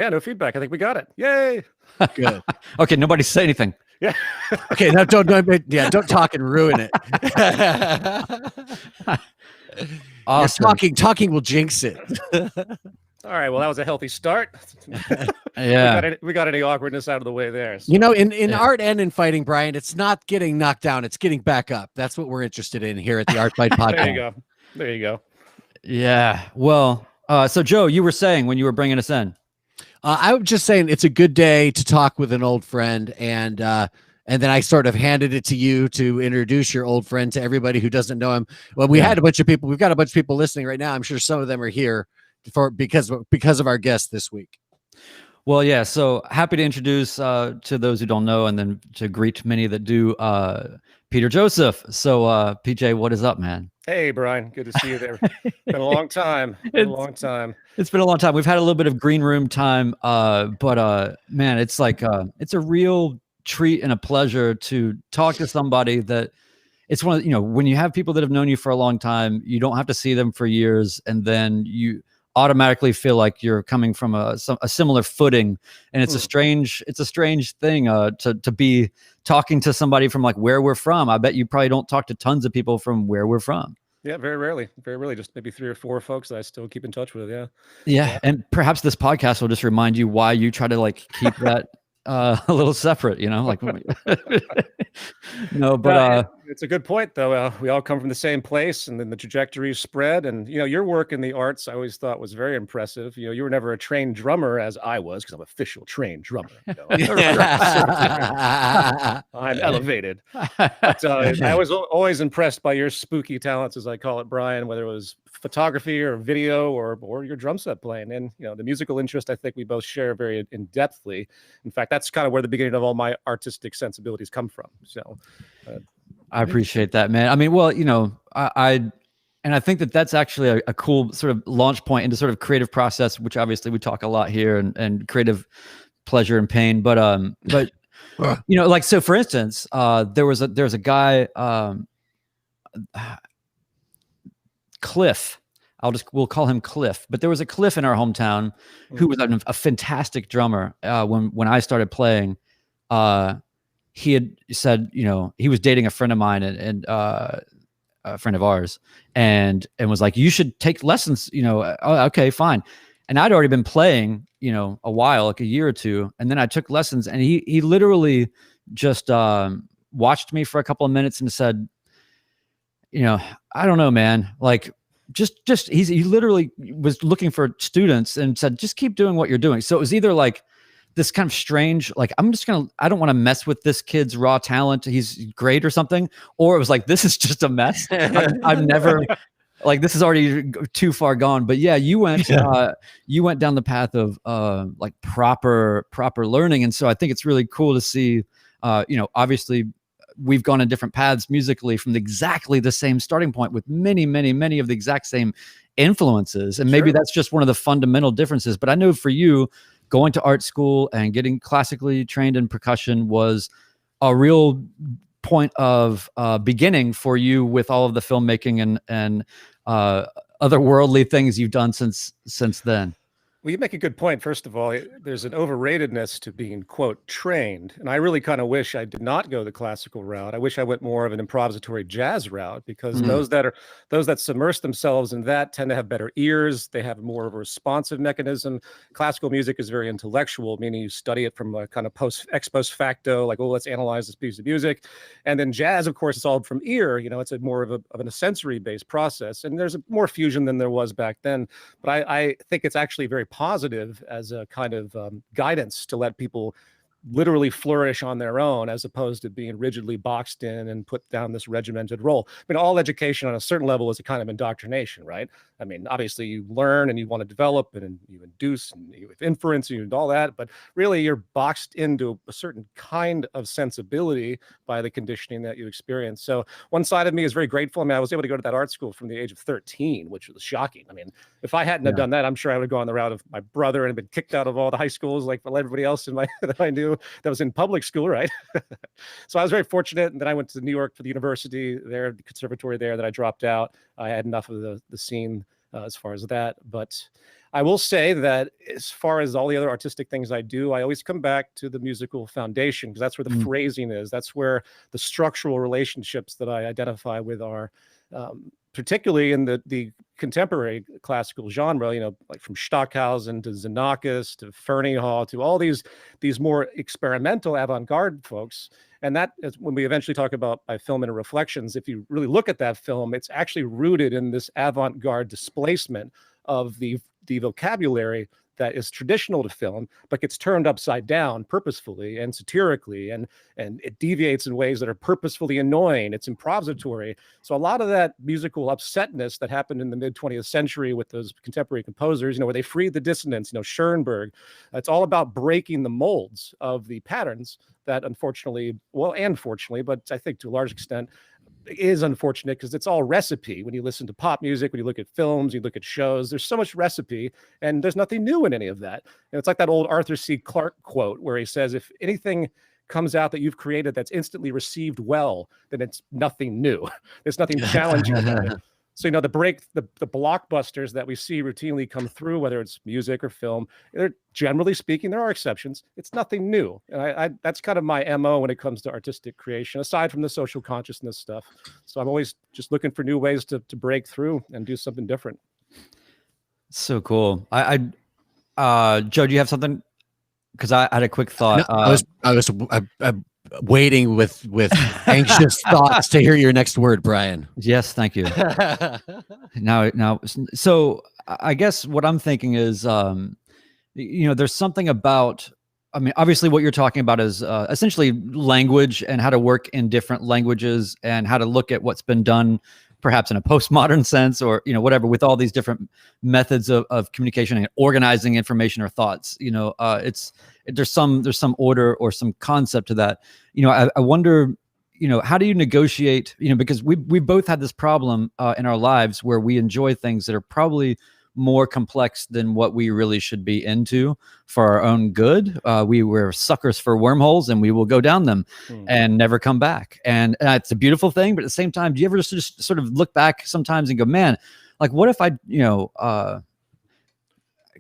Yeah, no feedback. I think we got it. Yay! Good. Okay, nobody say anything. Yeah. Okay, now don't talk and ruin it. Awesome. Talking will jinx it. All right. Well, that was a healthy start. Yeah. We got any awkwardness out of the way there. So. You know, in art and in fighting, Brian, it's not getting knocked down; it's getting back up. That's what we're interested in here at the Art Fight Podcast. There you go. There you go. Yeah. Well, so Joe, you were saying when you were bringing us in. I was just saying it's a good day to talk with an old friend, and then I sort of handed it to you to introduce your old friend to everybody who doesn't know him. Well, we had a bunch of people. We've got a bunch of people listening right now. I'm sure some of them are here because of our guest this week. Well, yeah. So happy to introduce to those who don't know, and then to greet many that do. Peter Joseph. So PJ, what is up, man? Hey, Brian. Good to see you there. Been a long time. It's been a long time. We've had a little bit of green room time, but man, it's like it's a real treat and a pleasure to talk to somebody that it's one of, when you have people that have known you for a long time, you don't have to see them for years, and then you automatically feel like you're coming from a similar footing, and it's a strange thing to be talking to somebody from like where we're from. I bet you probably don't talk to tons of people from where we're from. Yeah, very rarely, just maybe 3 or 4 folks that I still keep in touch with. Yeah. And perhaps this podcast will just remind you why you try to like keep that a little separate, like no, but it's a good point though. We all come from the same place, and then the trajectory spread. And your work in the arts I always thought was very impressive. You were never a trained drummer as I was, because I'm official trained drummer. I'm elevated. But I was always impressed by your spooky talents, as I call it, Brian, whether it was photography or video or your drum set playing. And the musical interest I think we both share very in-depthly. In fact, that's kind of where the beginning of all my artistic sensibilities come from. So I appreciate that, man. I mean, well, I think that's actually a cool sort of launch point into sort of creative process, which obviously we talk a lot here, and creative pleasure and pain. But like, so for instance, there's a guy, Cliff. We'll call him Cliff. But there was a Cliff in our hometown who was a fantastic drummer. When I started playing, he had said, he was dating a friend of mine and a friend of ours, and was like, you should take lessons. Okay, fine. And I'd already been playing, a while, like a year or two, and then I took lessons, and he literally just watched me for a couple of minutes and said, I don't know, man, like. He literally was looking for students and said, just keep doing what you're doing. So it was either like this kind of strange, like, I don't want to mess with this kid's raw talent. He's great or something. Or it was like, this is just a mess. I've never, like, this is already too far gone. But yeah, you went down the path of like proper learning. And so I think it's really cool to see, obviously, we've gone in different paths musically from exactly the same starting point with many, many, many of the exact same influences. And maybe that's just one of the fundamental differences. But I know for you, going to art school and getting classically trained in percussion was a real point of beginning for you with all of the filmmaking and otherworldly things you've done since then. Well, you make a good point. First of all, there's an overratedness to being, quote, trained. And I really kind of wish I did not go the classical route. I wish I went more of an improvisatory jazz route, because those that submerge themselves in that tend to have better ears. They have more of a responsive mechanism. Classical music is very intellectual, meaning you study it from a kind of ex post facto, like, oh, let's analyze this piece of music. And then jazz, of course, is all from ear. It's a more of a sensory-based process. And there's more fusion than there was back then. But I think it's actually very positive as a kind of guidance to let people literally flourish on their own, as opposed to being rigidly boxed in and put down this regimented role. I mean, all education on a certain level is a kind of indoctrination, right? I mean, obviously you learn and you want to develop and you induce and you have inference and you do all that, but really you're boxed into a certain kind of sensibility by the conditioning that you experience. So one side of me is very grateful. I mean, I was able to go to that art school from the age of 13, which was shocking. I mean, if I hadn't have done that, I'm sure I would have gone the route of my brother and been kicked out of all the high schools like everybody else that I knew that was in public school, right? So I was very fortunate. And then I went to New York for the university there, the conservatory there, that I dropped out. I had enough of the scene as far as that. But I will say that as far as all the other artistic things I do, I always come back to the musical foundation, because that's where the phrasing is. That's where the structural relationships that I identify with are, particularly in the contemporary classical genre, like from Stockhausen to Xenakis to Ferneyhall to all these more experimental avant-garde folks. And that is when we eventually talk about my film InterReflections. If you really look at that film, it's actually rooted in this avant-garde displacement of the vocabulary that is traditional to film, but gets turned upside down purposefully and satirically, and it deviates in ways that are purposefully annoying. It's improvisatory. So a lot of that musical upsetness that happened in the mid 20th century with those contemporary composers, where they freed the dissonance, Schoenberg, it's all about breaking the molds of the patterns that unfortunately, and fortunately, but I think to a large extent, is unfortunate, because it's all recipe. When you listen to pop music, when you look at films, you look at shows, there's so much recipe, and there's nothing new in any of that. And it's like that old Arthur C. Clarke quote where he says, if anything comes out that you've created that's instantly received well, then it's nothing new. There's nothing challenging about it. So, the blockbusters that we see routinely come through, whether it's music or film, they're, generally speaking, there are exceptions. It's nothing new. And that's kind of my MO when it comes to artistic creation, aside from the social consciousness stuff. So I'm always just looking for new ways to break through and do something different. So cool. Joe, do you have something? Because I had a quick thought. No, I was waiting with anxious thoughts to hear your next word, Brian. Yes, thank you. Now, so I guess what I'm thinking is, there's something about, obviously what you're talking about is essentially language and how to work in different languages and how to look at what's been done perhaps in a postmodern sense, or whatever, with all these different methods of communication and organizing information or thoughts. There's some order or some concept to that. I wonder, how do you negotiate? Because we both had this problem in our lives where we enjoy things that are probably more complex than what we really should be into for our own good. We were suckers for wormholes, and we will go down them and never come back. And it's a beautiful thing, but at the same time, do you ever just sort of look back sometimes and go, man, like, what if I,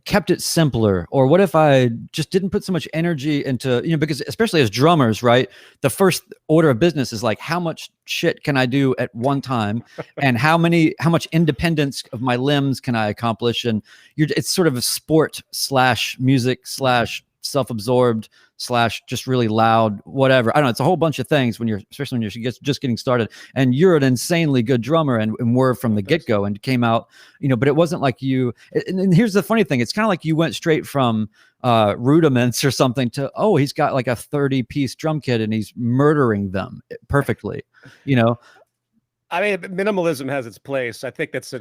kept it simpler? Or what if I just didn't put so much energy into, because especially as drummers, right? The first order of business is like, how much shit can I do at one time? And how much independence of my limbs can I accomplish? And it's sort of a sport / music / self-absorbed / just really loud, whatever. I don't know. It's a whole bunch of things especially when you're just getting started. And you're an insanely good drummer, and were from the get-go, and came out, but it wasn't like you. And here's the funny thing: it's kind of like you went straight from rudiments or something to, oh, he's got like a 30-piece drum kit and he's murdering them perfectly. Minimalism has its place. I think it's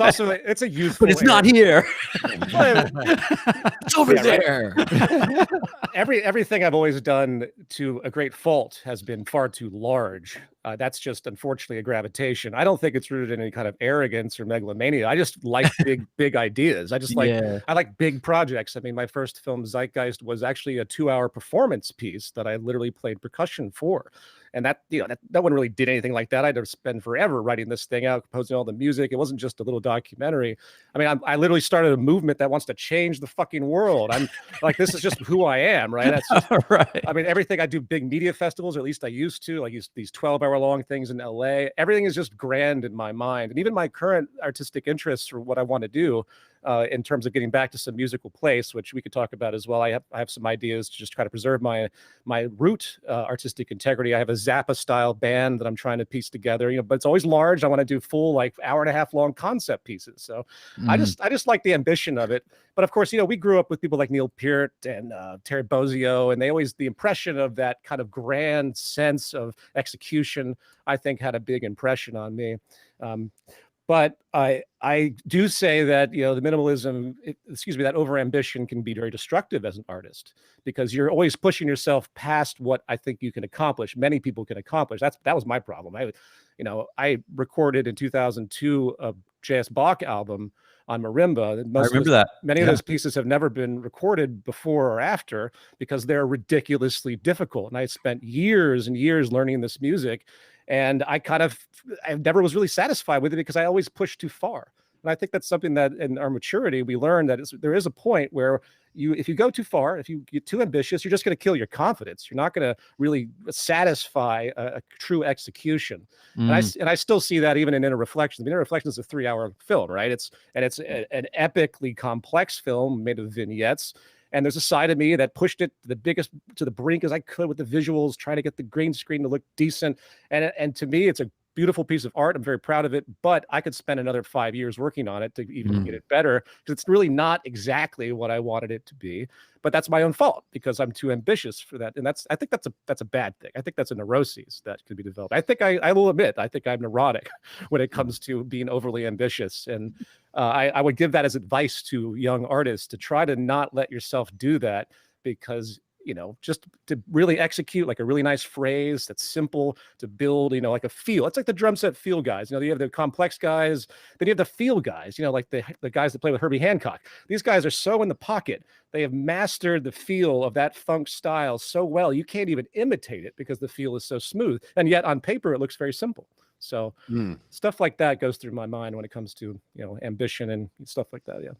also a useful, but it's not here. It's over there. Right. Everything I've always done, to a great fault, has been far too large. That's just, unfortunately, a gravitation. I don't think it's rooted in any kind of arrogance or megalomania. I just like big ideas. I like big projects. My first film, Zeitgeist, was actually a 2-hour performance piece that I literally played percussion for. And that one really did anything like that. I'd have spent forever writing this thing out, composing all the music. It wasn't just a little documentary. I literally started a movement that wants to change the fucking world. I'm like, this is just who I am, right? That's just, right. Everything I do, big media festivals, or at least I used to, like these 12-hour-long things in LA. Everything is just grand in my mind. And even my current artistic interests, for what I want to do, in terms of getting back to some musical place, which we could talk about as well. I have some ideas to just try to preserve my root artistic integrity. I have a Zappa style band that I'm trying to piece together, but it's always large. I want to do full, like, hour-and-a-half long concept pieces. So I just like the ambition of it. But of course, we grew up with people like Neil Peart and Terry Bozzio, and the impression of that kind of grand sense of execution, I think, had a big impression on me. But I do say that, the minimalism, that overambition can be very destructive as an artist, because you're always pushing yourself past what I think you can accomplish. Many people can accomplish. That was my problem. I recorded in 2002 a J.S. Bach album on marimba. I remember that. Many of those pieces have never been recorded before or after, because they're ridiculously difficult. And I spent years and years learning this music. And I never was really satisfied with it, because I always pushed too far. And I think that's something that in our maturity, we learn that there is a point where if you go too far, if you get too ambitious, you're just going to kill your confidence. You're not going to really satisfy a true execution. And I still see that even in InterReflections. I mean, InterReflections is a 3-hour film, right? It's an epically complex film made of vignettes. And there's a side of me that pushed it to the brink as I could with the visuals, trying to get the green screen to look decent. And to me, it's a beautiful piece of art. I'm very proud of it, but I could spend another 5 years working on it to even get it better, because it's really not exactly what I wanted it to be. But that's my own fault because I'm too ambitious for that. And I think that's a bad thing. I think that's a neuroses that could be developed. I think I will admit, I think I'm neurotic when it comes to being overly ambitious. And I would give that as advice to young artists, to try to not let yourself do that, because just to really execute like a really nice phrase that's simple to build, like a feel. It's like the drum set feel guys. You have the complex guys, then you have the feel guys, like the guys that play with Herbie Hancock. These guys are so in the pocket. They have mastered the feel of that funk style so well, you can't even imitate it because the feel is so smooth. And yet on paper, it looks very simple. So stuff like that goes through my mind when it comes to, ambition and stuff like that. Yeah.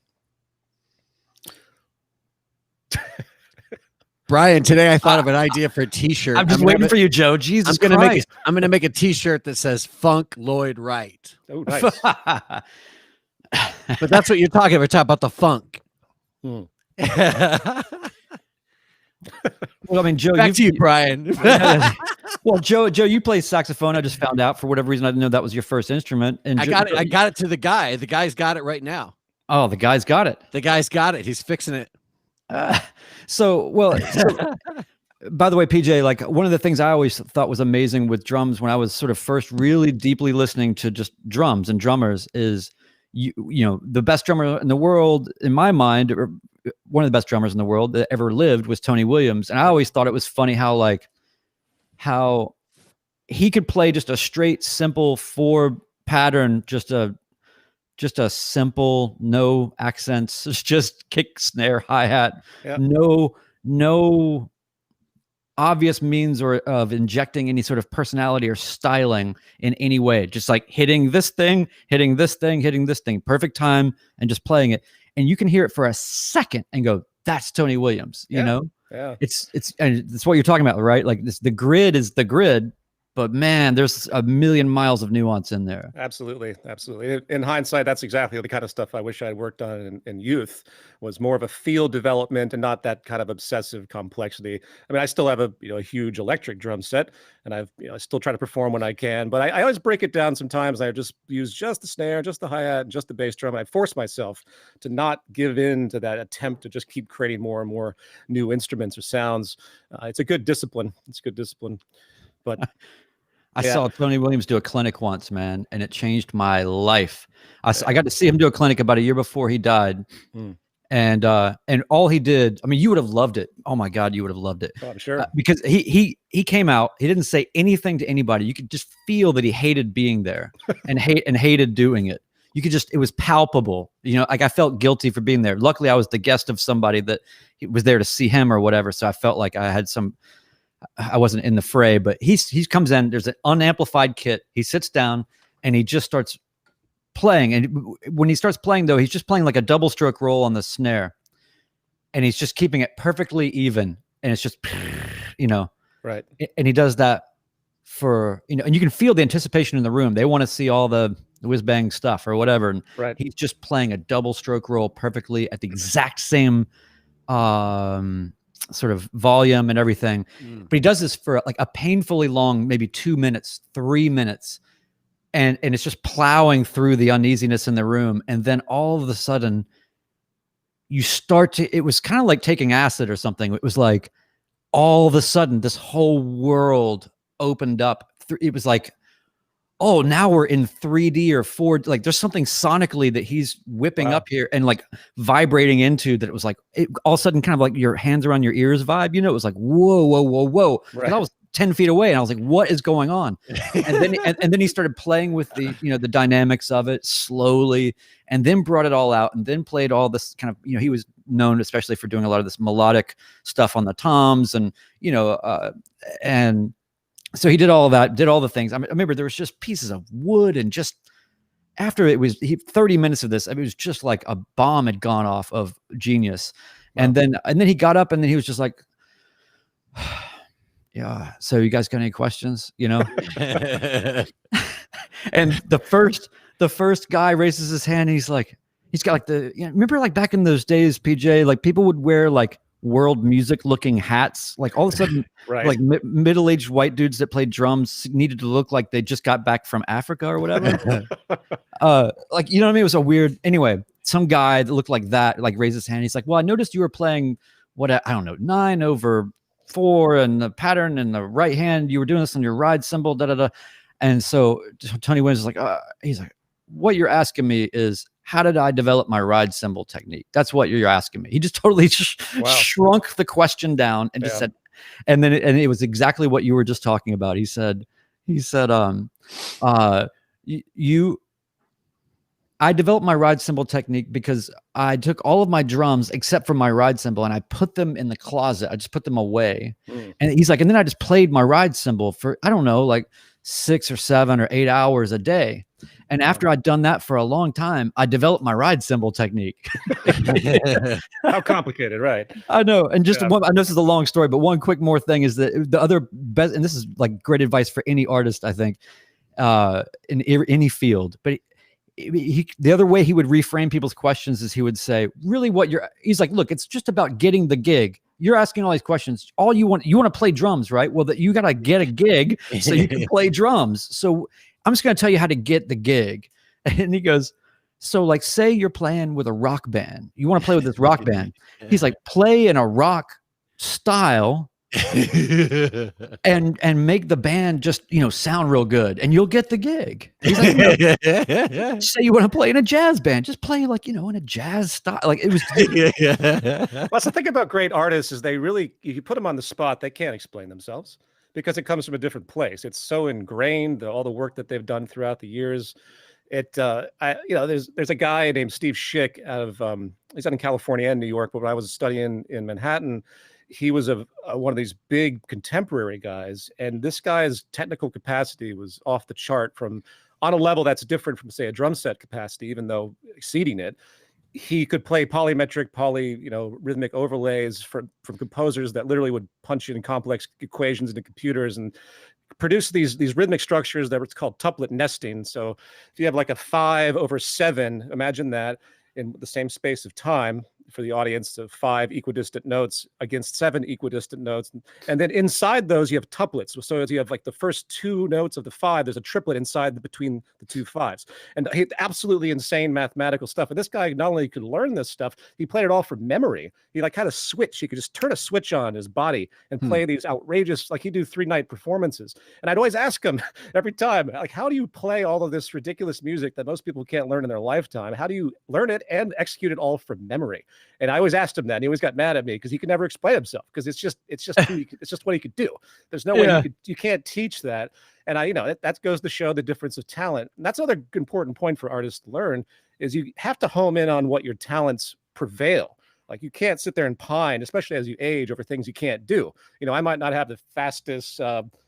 Brian, today I thought of an idea for a T-shirt. I'm just waiting for you, Joe. Jesus Christ. I'm going to make a T-shirt that says Funk Lloyd Wright. Oh, nice. But that's what you're talking about. Talk about the funk. Well, I mean, Joe, back to you, Brian. Well, Joe, you play saxophone. I just found out for whatever reason. I didn't know that was your first instrument. And I got it to the guy. The guy's got it right now. Oh, the guy's got it. The guy's got it. He's fixing it. So, by the way, PJ, like one of the things I always thought was amazing with drums when I was sort of first really deeply listening to just drums and drummers is, the best drummer in the world, in my mind, or one of the best drummers in the world that ever lived was Tony Williams. And I always thought it was funny how he could play just a straight, simple 4 pattern, just a simple, no accents, it's just kick, snare, hi-hat, no obvious means of injecting any sort of personality or styling in any way. Just like hitting this thing, perfect time, and just playing it. And you can hear it for a second and go, that's Tony Williams, you know? Yeah. And it's what you're talking about, right? Like the grid is the grid, but man, there's a million miles of nuance in there. Absolutely. In hindsight, that's exactly the kind of stuff I wish I had worked on in youth, was more of a field development and not that kind of obsessive complexity. I mean, I still have a huge electric drum set, and I still try to perform when I can, but I always break it down sometimes. I just use just the snare, just the hi-hat, and just the bass drum. I force myself to not give in to that attempt to just keep creating more and more new instruments or sounds. It's a good discipline. But I saw Tony Williams do a clinic once, man, and it changed my life. I got to see him do a clinic about a year before he died. And all he did, I mean, you would have loved it. Oh my God, you would have loved it. Oh, I'm sure. Because he came out, he didn't say anything to anybody. You could just feel that he hated being there and hated doing it. You could it was palpable. Like I felt guilty for being there. Luckily, I was the guest of somebody that was there to see him or whatever. So I felt like I wasn't in the fray, but he comes in, there's an unamplified kit. He sits down and he just starts playing. And when he starts playing though, he's just playing like a double stroke roll on the snare, and he's just keeping it perfectly even. And it's just, right. And he does that for, and you can feel the anticipation in the room. They want to see all the whiz bang stuff or whatever. And right. He's just playing a double stroke roll perfectly at the exact same, sort of volume and everything. But he does this for like a painfully long, maybe 2 minutes, 3 minutes. And it's just plowing through the uneasiness in the room. And then all of a sudden it was kind of like taking acid or something. It was like, all of a sudden this whole world opened up. It was like, oh, now we're in 3D or 4D. Like there's something sonically that he's whipping up here and like vibrating into that. It was like, all of a sudden kind of like your hands around your ears vibe, it was like, whoa. Right. I was 10 feet away and I was like, what is going on? And then he started playing with the, the dynamics of it slowly, and then brought it all out and then played all this kind of, he was known especially for doing a lot of this melodic stuff on the toms and, and so he did all of that, did all the things. I remember there was just pieces of wood and just after it was 30 minutes of this, I mean, it was just like a bomb had gone off of genius. Wow. And then he got up and then he was just like, yeah, so you guys got any questions, you know? And the first guy raises his hand and he's like, he's got like remember like back in those days, PJ, like people would wear like world music looking hats, like all of a sudden right. Like middle-aged white dudes that played drums needed to look like they just got back from Africa or whatever. Like, you know what I mean? It was a weird, anyway, some guy that looked like that, like raised his hand. He's like, well, I noticed you were playing I don't know, 9/4 and the pattern in the right hand, you were doing this on your ride cymbal, And so Tony Williams is like, he's like, what you're asking me is, how did I develop my ride cymbal technique? That's what you're asking me. He just totally shrunk the question down and just said, and it was exactly what you were just talking about. He said, I developed my ride cymbal technique because I took all of my drums except for my ride cymbal and I put them in the closet. I just put them away. And he's like, and then I just played my ride cymbal for, I don't know, like 6 or 7 or 8 hours a day. And after I'd done that for a long time, I developed my ride cymbal technique. How complicated, right? I know. And just one, I know this is a long story, but one quick more thing is that the other best, and this is like great advice for any artist, I think, in any field, but the other way he would reframe people's questions is he would say, really he's like, look, it's just about getting the gig. You're asking all these questions. All you want to play drums, right? Well, you got to get a gig so you can play drums. So I'm just going to tell you how to get the gig. And he goes, so like, say you're playing with a rock band. You want to play with this rock band. He's like, play in a rock style and make the band just, sound real good and you'll get the gig. He's like, say you want to play in a jazz band, just play like, in a jazz style. Like it was. Well, that's the thing about great artists is you put them on the spot, they can't explain themselves because it comes from a different place. It's so ingrained, all the work that they've done throughout the years. There's a guy named Steve Schick he's out in California and New York, but when I was studying in Manhattan, he was one of these big contemporary guys, and this guy's technical capacity was off the chart on a level that's different from, say, a drum set capacity, even though exceeding it. He could play polymetric, rhythmic overlays from composers that literally would punch in complex equations into computers and produce these rhythmic structures that were called tuplet nesting. So if you have like a 5/7, imagine that in the same space of time for the audience of 5 equidistant notes against 7 equidistant notes. And then inside those, you have tuplets. So as you have like the first 2 notes of the 5, there's a triplet between the 2 5s. And absolutely insane mathematical stuff. And this guy not only could learn this stuff, he played it all from memory. He like had a switch. He could just turn a switch on his body and play these outrageous, like he'd do 3-night performances. And I'd always ask him every time, like, how do you play all of this ridiculous music that most people can't learn in their lifetime? How do you learn it and execute it all from memory? And I always asked him that, and he always got mad at me because he could never explain himself because it's just what he could do. There's no way you can't teach that. And that goes to show the difference of talent. And that's another important point for artists to learn is you have to home in on what your talents prevail. Like you can't sit there and pine, especially as you age, over things you can't do. I might not have the fastest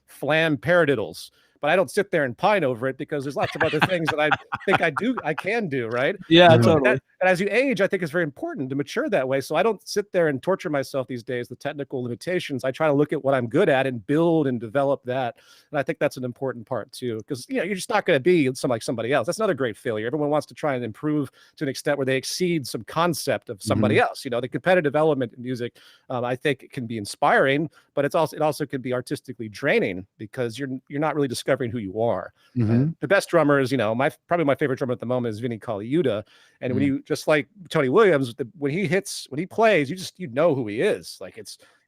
flam paradiddles, but I don't sit there and pine over it because there's lots of other things that I think I can do, right? Yeah, totally. And as you age, I think it's very important to mature that way. So I don't sit there and torture myself these days with technical limitations. I try to look at what I'm good at and build and develop that. And I think that's an important part too, because you're just not going to be like somebody else. That's another great failure. Everyone wants to try and improve to an extent where they exceed some concept of somebody else. The competitive element in music, I think it can be inspiring, but it also can be artistically draining because you're not really discovering who you are. The best drummers, probably my favorite drummer at the moment is Vinny Colaiuta. And when you just like Tony Williams, when he plays, you know who he is. Like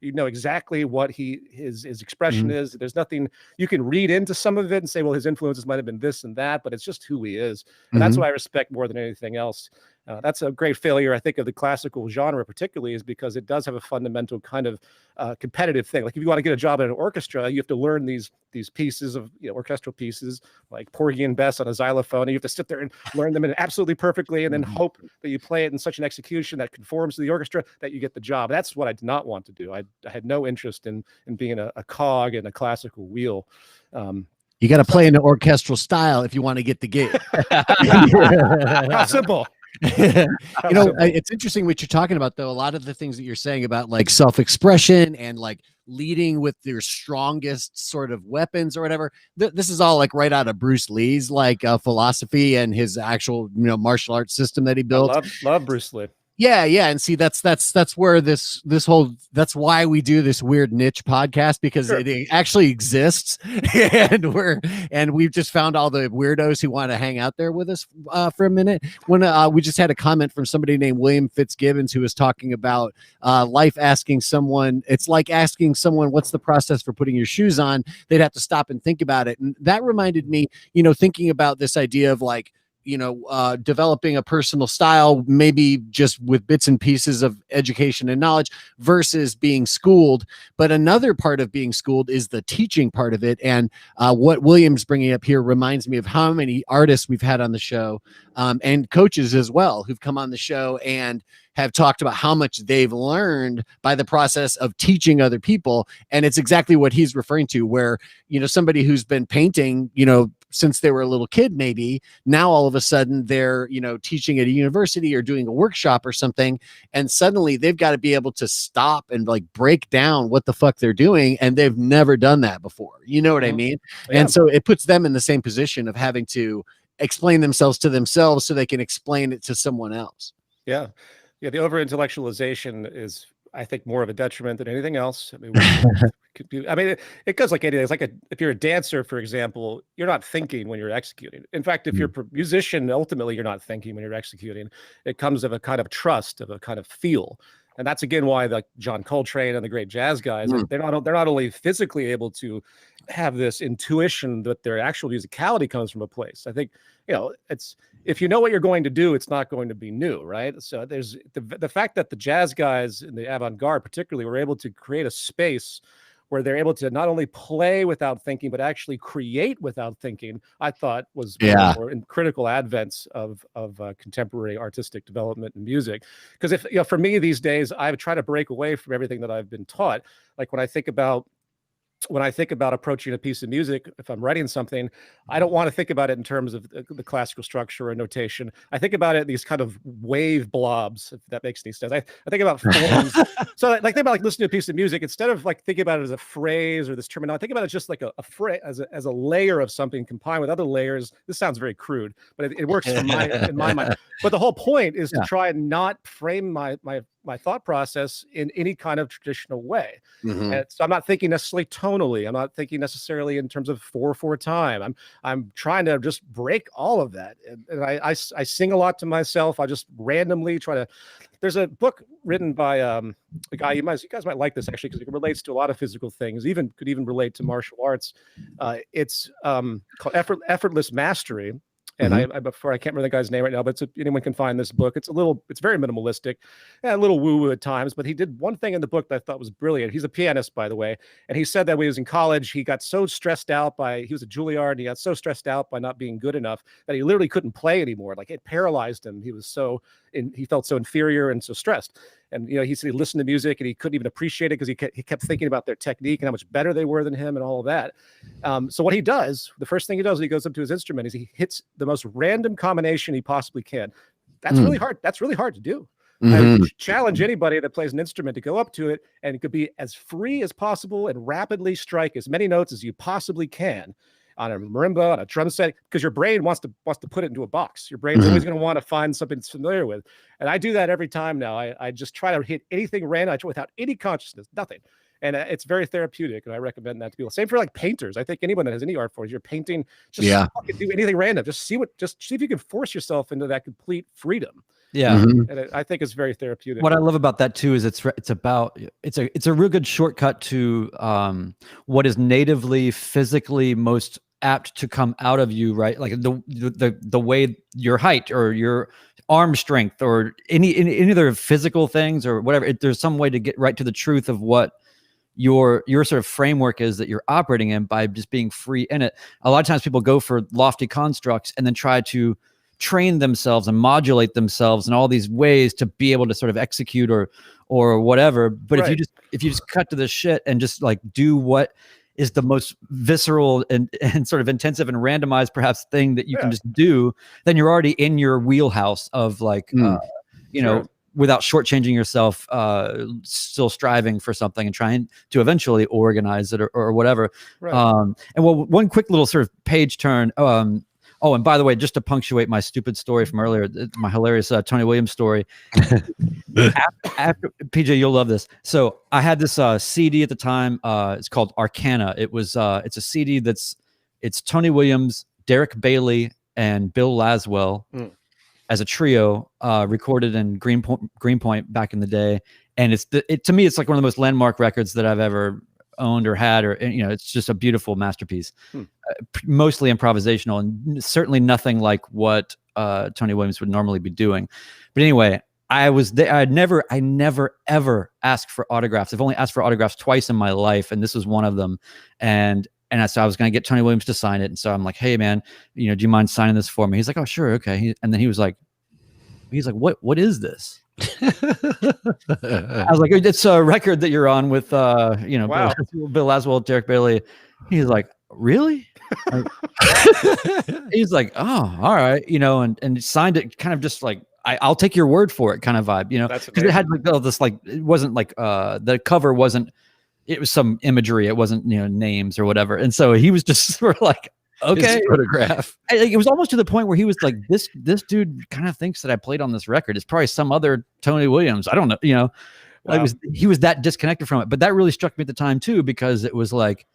exactly what his expression is. There's nothing you can read into some of it and say, well, his influences might have been this and that, but it's just who he is. And that's what I respect more than anything else. That's a great failure, I think, of the classical genre, particularly, is because it does have a fundamental kind of competitive thing. Like if you want to get a job in an orchestra, you have to learn these pieces of orchestral pieces like Porgy and Bess on a xylophone, and you have to sit there and learn them absolutely perfectly, and then hope that you play it in such an execution that conforms to the orchestra that you get the job. That's what I did not want to do. I had no interest in being a cog in a classical wheel. You got to play in an orchestral style if you want to get the gig. How simple. It's interesting what you're talking about, though. A lot of the things that you're saying about like self-expression and like leading with your strongest sort of weapons or whatever. This is all like right out of Bruce Lee's like philosophy and his actual, martial arts system that he built. I love Bruce Lee. Yeah. And see, that's where this whole, that's why we do this weird niche podcast, because it actually exists, and we've just found all the weirdos who want to hang out there with us for a minute. When we just had a comment from somebody named William Fitzgibbons, who was talking about life asking someone, it's like asking someone, what's the process for putting your shoes on? They'd have to stop and think about it. And that reminded me, thinking about this idea of like, developing a personal style, maybe just with bits and pieces of education and knowledge versus being schooled. But another part of being schooled is the teaching part of it. And what William's bringing up here reminds me of how many artists we've had on the show, and coaches as well, who've come on the show and have talked about how much they've learned by the process of teaching other people. And it's exactly what he's referring to, where, somebody who's been painting, since they were a little kid, maybe now all of a sudden they're, teaching at a university or doing a workshop or something. And suddenly they've got to be able to stop and like break down what the fuck they're doing. And they've never done that before. You know what I mean? Yeah. And so it puts them in the same position of having to explain themselves to themselves so they can explain it to someone else. Yeah. The over-intellectualization is, I think, more of a detriment than anything else. It goes like anything. It's like if you're a dancer, for example, you're not thinking when you're executing. In fact, if you're a musician, ultimately, you're not thinking when you're executing. It comes of a kind of trust, of a kind of feel. And that's, again, why like John Coltrane and the great jazz guys, they're not only physically able to have this intuition that their actual musicality comes from a place. I think, it's, if you know what you're going to do, it's not going to be new, right? So there's the fact that the jazz guys in the avant-garde particularly were able to create a space where they're able to not only play without thinking, but actually create without thinking, I thought was one of the more critical advents of contemporary artistic development in music. Because if, for me these days, I try to break away from everything that I've been taught. Like when I think about approaching a piece of music, if I'm writing something, I don't want to think about it in terms of the classical structure or notation. I think about it these kind of wave blobs, if that makes any sense. I think about forms. So like think about like listening to a piece of music, instead of like thinking about it as a phrase or this terminology, think about it just like a phrase as a layer of something combined with other layers. This sounds very crude, but it works in my mind. But the whole point is to try and not frame my thought process in any kind of traditional way. And so I'm not thinking necessarily tonally. I'm not thinking necessarily in terms of 4/4 time. I'm trying to just break all of that. And I sing a lot to myself. I just randomly try to. There's a book written by a guy you guys might like this actually, because it relates to a lot of physical things. Could even relate to martial arts. It's called Effortless Mastery. And I can't remember the guy's name right now, but anyone can find this book. It's very minimalistic and a little woo-woo at times, but he did one thing in the book that I thought was brilliant. He's a pianist, by the way. And he said that when he was in college, he got so stressed out he was a Juilliard, and he got so stressed out by not being good enough that he literally couldn't play anymore. Like it paralyzed him. He felt so inferior and so stressed. And, he said he listened to music and he couldn't even appreciate it because he kept thinking about their technique and how much better they were than him and all of that. So what he does, the first thing he does when he goes up to his instrument is he hits the most random combination he possibly can. That's really hard. That's really hard to do. I challenge anybody that plays an instrument to go up to it, and it could be as free as possible and rapidly strike as many notes as you possibly can on a marimba, on a drum set, because your brain wants to put it into a box. Your brain's always going to want to find something it's familiar with. And I do that every time now. I just try to hit anything random without any consciousness, nothing. And it's very therapeutic, and I recommend that to people. Same for like painters. I think anyone that has any art form, you're painting, just fucking do anything random. Just see if you can force yourself into that complete freedom. Yeah. And I think it's very therapeutic. What I love about that too is it's a real good shortcut to what is natively physically most apt to come out of you, right? Like the way your height or your arm strength or any other physical things or whatever. There's some way to get right to the truth of what your sort of framework is that you're operating in by just being free in it. A lot of times people go for lofty constructs and then try to train themselves and modulate themselves in all these ways to be able to sort of execute or whatever. But if you just cut to the shit and just like do what is the most visceral and sort of intensive and randomized perhaps thing that you can just do, then you're already in your wheelhouse of like, you know, without shortchanging yourself, still striving for something and trying to eventually organize it or whatever. Right. And well, one quick little sort of page turn. Oh, and by the way, just to punctuate my stupid story from earlier, my hilarious Tony Williams story. after PJ, you'll love this. So I had this CD at the time. It's called Arcana. It's a CD it's Tony Williams, Derek Bailey, and Bill Laswell as a trio, recorded in Greenpoint back in the day. And to me, it's like one of the most landmark records that I've ever owned or had, or, you know, it's just a beautiful masterpiece. Mostly improvisational and certainly nothing like what Tony Williams would normally be doing. But anyway, I was there. I never ever asked for autographs. I've only asked for autographs twice in my life, and this was one of them. And so I was going to get Tony Williams to sign it. And so I'm like, hey man, you know, do you mind signing this for me? He's like, oh sure, okay. And then he was like, what is this? I was like, it's a record that you're on with you know, Bill Laswell, Derek Bailey. He's like, really? He's like, oh, all right, you know, and signed it kind of just like, I'll take your word for it kind of vibe, you know, because it had like all this, like, it wasn't like the cover wasn't, it was some imagery, it wasn't, you know, names or whatever. And so he was just sort of like, okay, his photograph. It was almost to the point where he was like, this dude kind of thinks that I played on this record. It's probably some other Tony Williams. I don't know, you know. Wow. He was that disconnected from it. But that really struck me at the time too, because it was like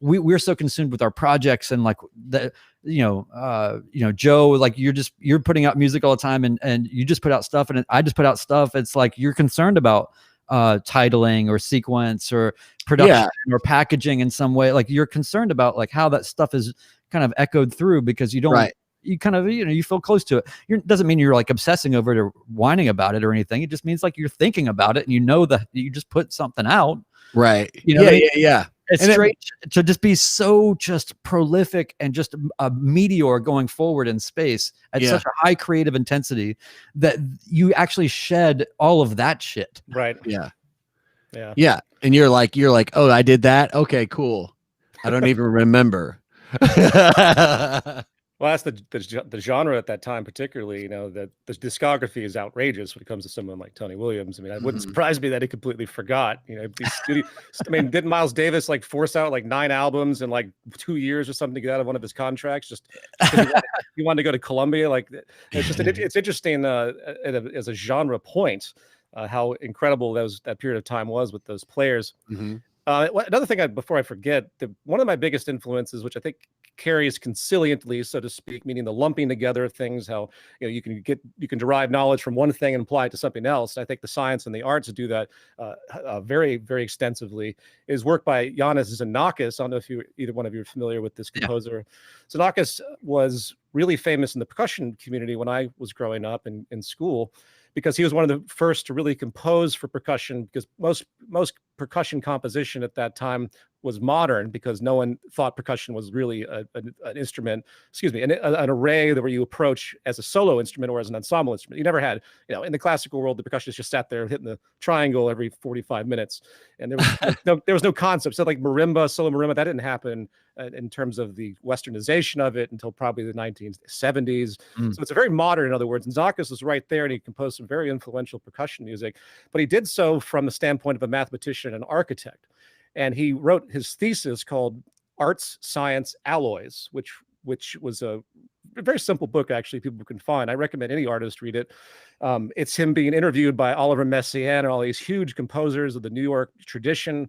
we're so consumed with our projects and like that, you know, Joe, like you're putting out music all the time and you just put out stuff and I just put out stuff. It's like you're concerned about titling or sequence or production or packaging in some way. Like you're concerned about like how that stuff is kind of echoed through, because you don't you kind of, you know, you feel close to it. It doesn't mean you're like obsessing over it or whining about it or anything. It just means like you're thinking about it and you know that you just put something out. Right. You know, yeah. It's strange to just be so just prolific and just a meteor going forward in space at such a high creative intensity that you actually shed all of that shit. Right. Yeah. Yeah. Yeah. And you're like, oh, I did that. Okay, cool. I don't even remember. Well, that's the genre at that time, particularly. You know, that the discography is outrageous when it comes to someone like Tony Williams. I mean, it wouldn't surprise me that he completely forgot. You know, I mean, didn't Miles Davis like force out like 9 albums in like 2 years or something to get out of one of his contracts just because he wanted to go to Columbia? Like, it's just it's interesting as a genre point how incredible that period of time was with those players. Another thing, before I forget, one of my biggest influences, which I think carries consiliently, so to speak, meaning the lumping together of things, how, you know, you can derive knowledge from one thing and apply it to something else. And I think the science and the arts do that very, very extensively. Is work by Yannis Xenakis. I don't know if either one of you are familiar with this composer. Xenakis was really famous in the percussion community when I was growing up in school, because he was one of the first to really compose for percussion, because most percussion composition at that time was modern, because no one thought percussion was really an instrument, an array that where you approach as a solo instrument or as an ensemble instrument. You never had, you know, in the classical world, the percussionist just sat there hitting the triangle every 45 minutes. And there was no concept. So like marimba, solo marimba, that didn't happen in terms of the westernization of it until probably the 1970s. So it's a very modern, in other words. And Xenakis was right there, and he composed some very influential percussion music, but he did so from the standpoint of a mathematician and architect. And he wrote his thesis called Arts, Science, Alloys, which was a very simple book, actually, people can find. I recommend any artist read it. It's him being interviewed by Oliver Messiaen and all these huge composers of the New York tradition,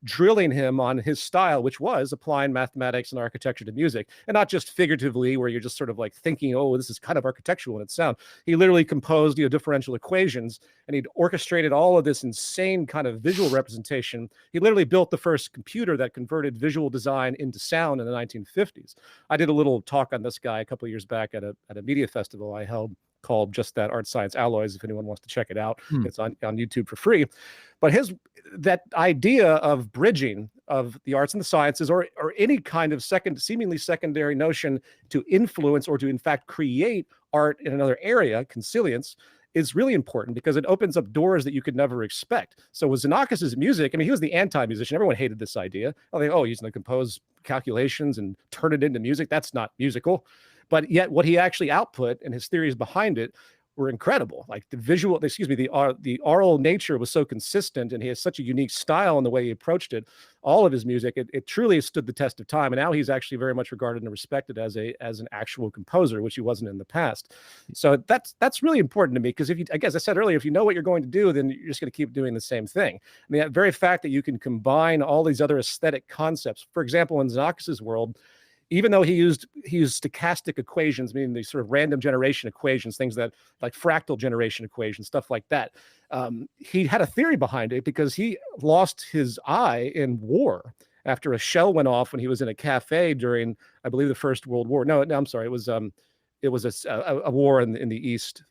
drilling him on his style, which was applying mathematics and architecture to music, and not just figuratively, where you're just sort of like thinking, oh, this is kind of architectural in its sound. He literally composed, you know, differential equations, and he'd orchestrated all of this insane kind of visual representation. He literally built the first computer that converted visual design into sound in the 1950s. I did a little talk on this guy a couple of years back at a media festival I held, called just that, Art, Science, Alloys. If anyone wants to check it out, it's on YouTube for free. But that idea of bridging of the arts and the sciences, or any kind of seemingly secondary notion to influence or to in fact create art in another area, consilience, is really important because it opens up doors that you could never expect. So with Xenakis's music, I mean, he was the anti-musician. Everyone hated this idea. Oh, he's going to compose calculations and turn it into music. That's not musical. But yet what he actually output and his theories behind it were incredible. Like the oral nature was so consistent, and he has such a unique style in the way he approached it. All of his music, it truly stood the test of time. And now he's actually very much regarded and respected as an actual composer, which he wasn't in the past. So that's really important to me, because I guess I said earlier, if you know what you're going to do, then you're just going to keep doing the same thing. I mean, that very fact that you can combine all these other aesthetic concepts, for example, in Xenakis's world, even though he used stochastic equations, meaning these sort of random generation equations, things that like fractal generation equations, stuff like that. He had a theory behind it because he lost his eye in war after a shell went off when he was in a cafe during, I believe, the First World War. No, I'm sorry. It was a war in the East,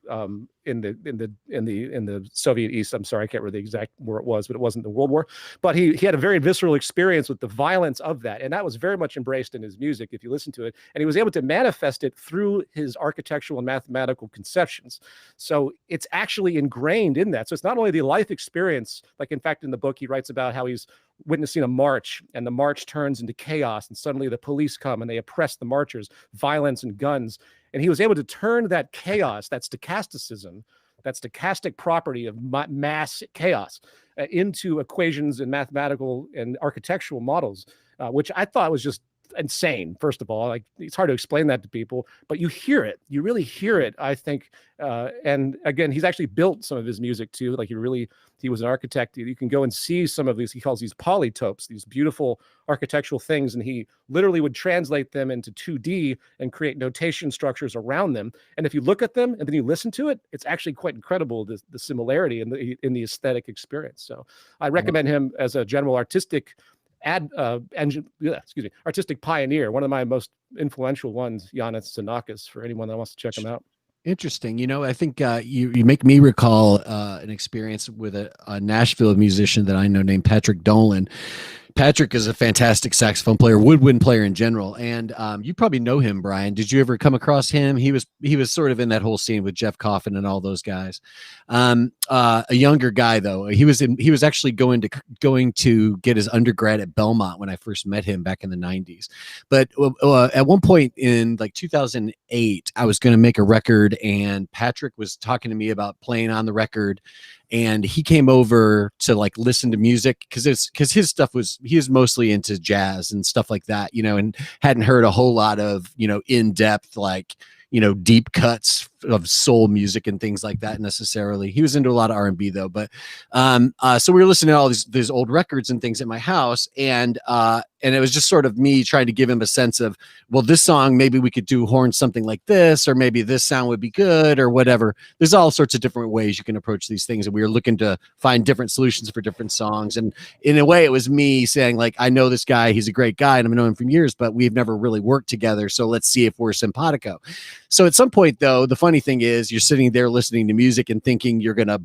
in the Soviet East. I'm sorry, I can't remember the exact where it was, but it wasn't the World War. But he had a very visceral experience with the violence of that, and that was very much embraced in his music if you listen to it. And he was able to manifest it through his architectural and mathematical conceptions. So it's actually ingrained in that. So it's not only the life experience, like in fact in the book he writes about how he's witnessing a march, and the march turns into chaos, and suddenly the police come and they oppress the marchers, violence and guns. And he was able to turn that chaos, that stochasticism, that stochastic property of mass chaos, into equations and mathematical and architectural models, which I thought was just insane. First of all, like, it's hard to explain that to people, but you hear it. You really hear it, I think. And again, he's actually built some of his music too. Like he was an architect. You can go and see some of these, he calls these polytopes, these beautiful architectural things. And he literally would translate them into 2D and create notation structures around them. And if you look at them and then you listen to it, it's actually quite incredible, the similarity in the aesthetic experience. So I recommend him as a general artistic artistic pioneer, one of my most influential ones, Yanis Xenakis, for anyone that wants to check him out. Interesting. You know, I think you make me recall an experience with a Nashville musician that I know named Patrick Dolan. Patrick is a fantastic saxophone player, woodwind player in general, and you probably know him, Brian. Did you ever come across him? He was sort of in that whole scene with Jeff Coffin and all those guys. A younger guy though. He was actually going to get his undergrad at Belmont when I first met him back in the 90s. But at one point in like 2008, I was going to make a record, and Patrick was talking to me about playing on the record. And he came over to like listen to music because his stuff he was mostly into jazz and stuff like that, you know, and hadn't heard a whole lot of, you know, in-depth, like, you know, deep cuts of soul music and things like that necessarily. He was into a lot of R&B though, but so we were listening to all these old records and things at my house, and it was just sort of me trying to give him a sense of, well, this song, maybe we could do horns something like this, or maybe this sound would be good, or whatever. There's all sorts of different ways you can approach these things, and we were looking to find different solutions for different songs. And in a way, it was me saying, like, I know this guy, he's a great guy, and I've known him for years, but we've never really worked together, so let's see if we're simpatico. So at some point, though, the funny thing is you're sitting there listening to music and thinking you're gonna,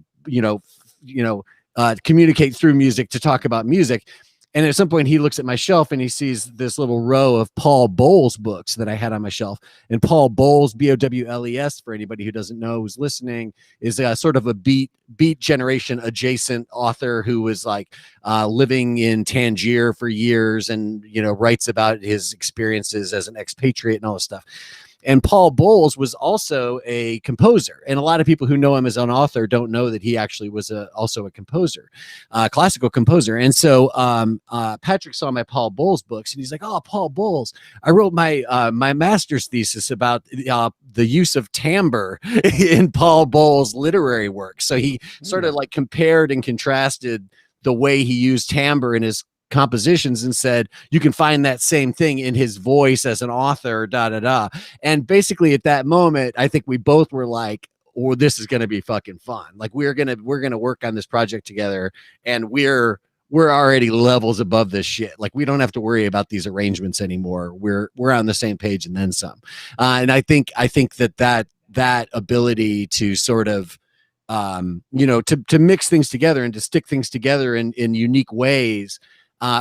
communicate through music to talk about music. And at some point he looks at my shelf and he sees this little row of Paul Bowles books that I had on my shelf. And Paul Bowles, Bowles, for anybody who doesn't know, who's listening, is sort of a beat generation adjacent author who was like living in Tangier for years, and, you know, writes about his experiences as an expatriate and all this stuff. And Paul Bowles was also a composer. And a lot of people who know him as an author don't know that he actually was also a composer, classical composer. And so Patrick saw my Paul Bowles books, and he's like, oh, Paul Bowles. I wrote my master's thesis about the use of timbre in Paul Bowles' literary work. So he sort of like compared and contrasted the way he used timbre in his compositions and said, you can find that same thing in his voice as an author, And basically at that moment, I think we both were like, oh, this is going to be fucking fun. Like we're going to work on this project together, and we're already levels above this shit. Like we don't have to worry about these arrangements anymore. We're on the same page and then some. And I think that ability to sort of, to mix things together and to stick things together in unique ways,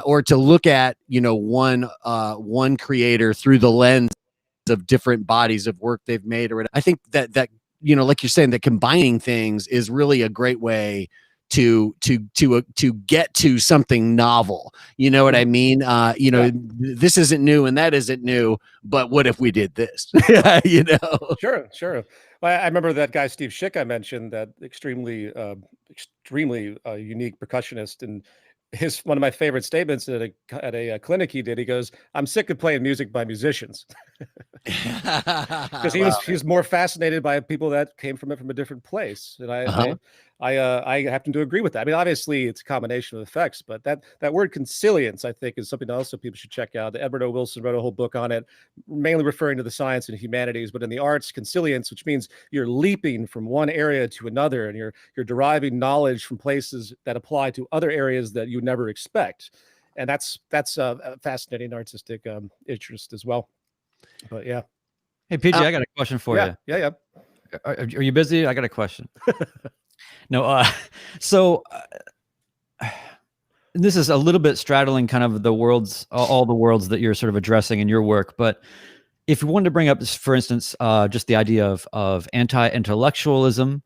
or to look at, one creator through the lens of different bodies of work they've made, or I think that like you're saying, that combining things is really a great way to get to something novel. You know what I mean? This isn't new and that isn't new, but what if we did this? Sure. Well, I remember that guy Steve Schick I mentioned, that extremely unique percussionist, and one of my favorite statements at a clinic he did. He goes, "I'm sick of playing music by musicians," because he was more fascinated by people that came from a different place, and I happen to agree with that. I mean, obviously it's a combination of effects, but that word consilience, I think, is something also people should check out. Edward O. Wilson wrote a whole book on it, mainly referring to the science and humanities, but in the arts, consilience, which means you're leaping from one area to another, and you're deriving knowledge from places that apply to other areas that you never expect. And that's a fascinating artistic interest as well. But yeah. Hey, PJ, I got a question for you. Yeah. Are you busy? I got a question. No, so this is a little bit straddling kind of all the worlds that you're sort of addressing in your work. But if you wanted to bring up, for instance, just the idea of anti-intellectualism,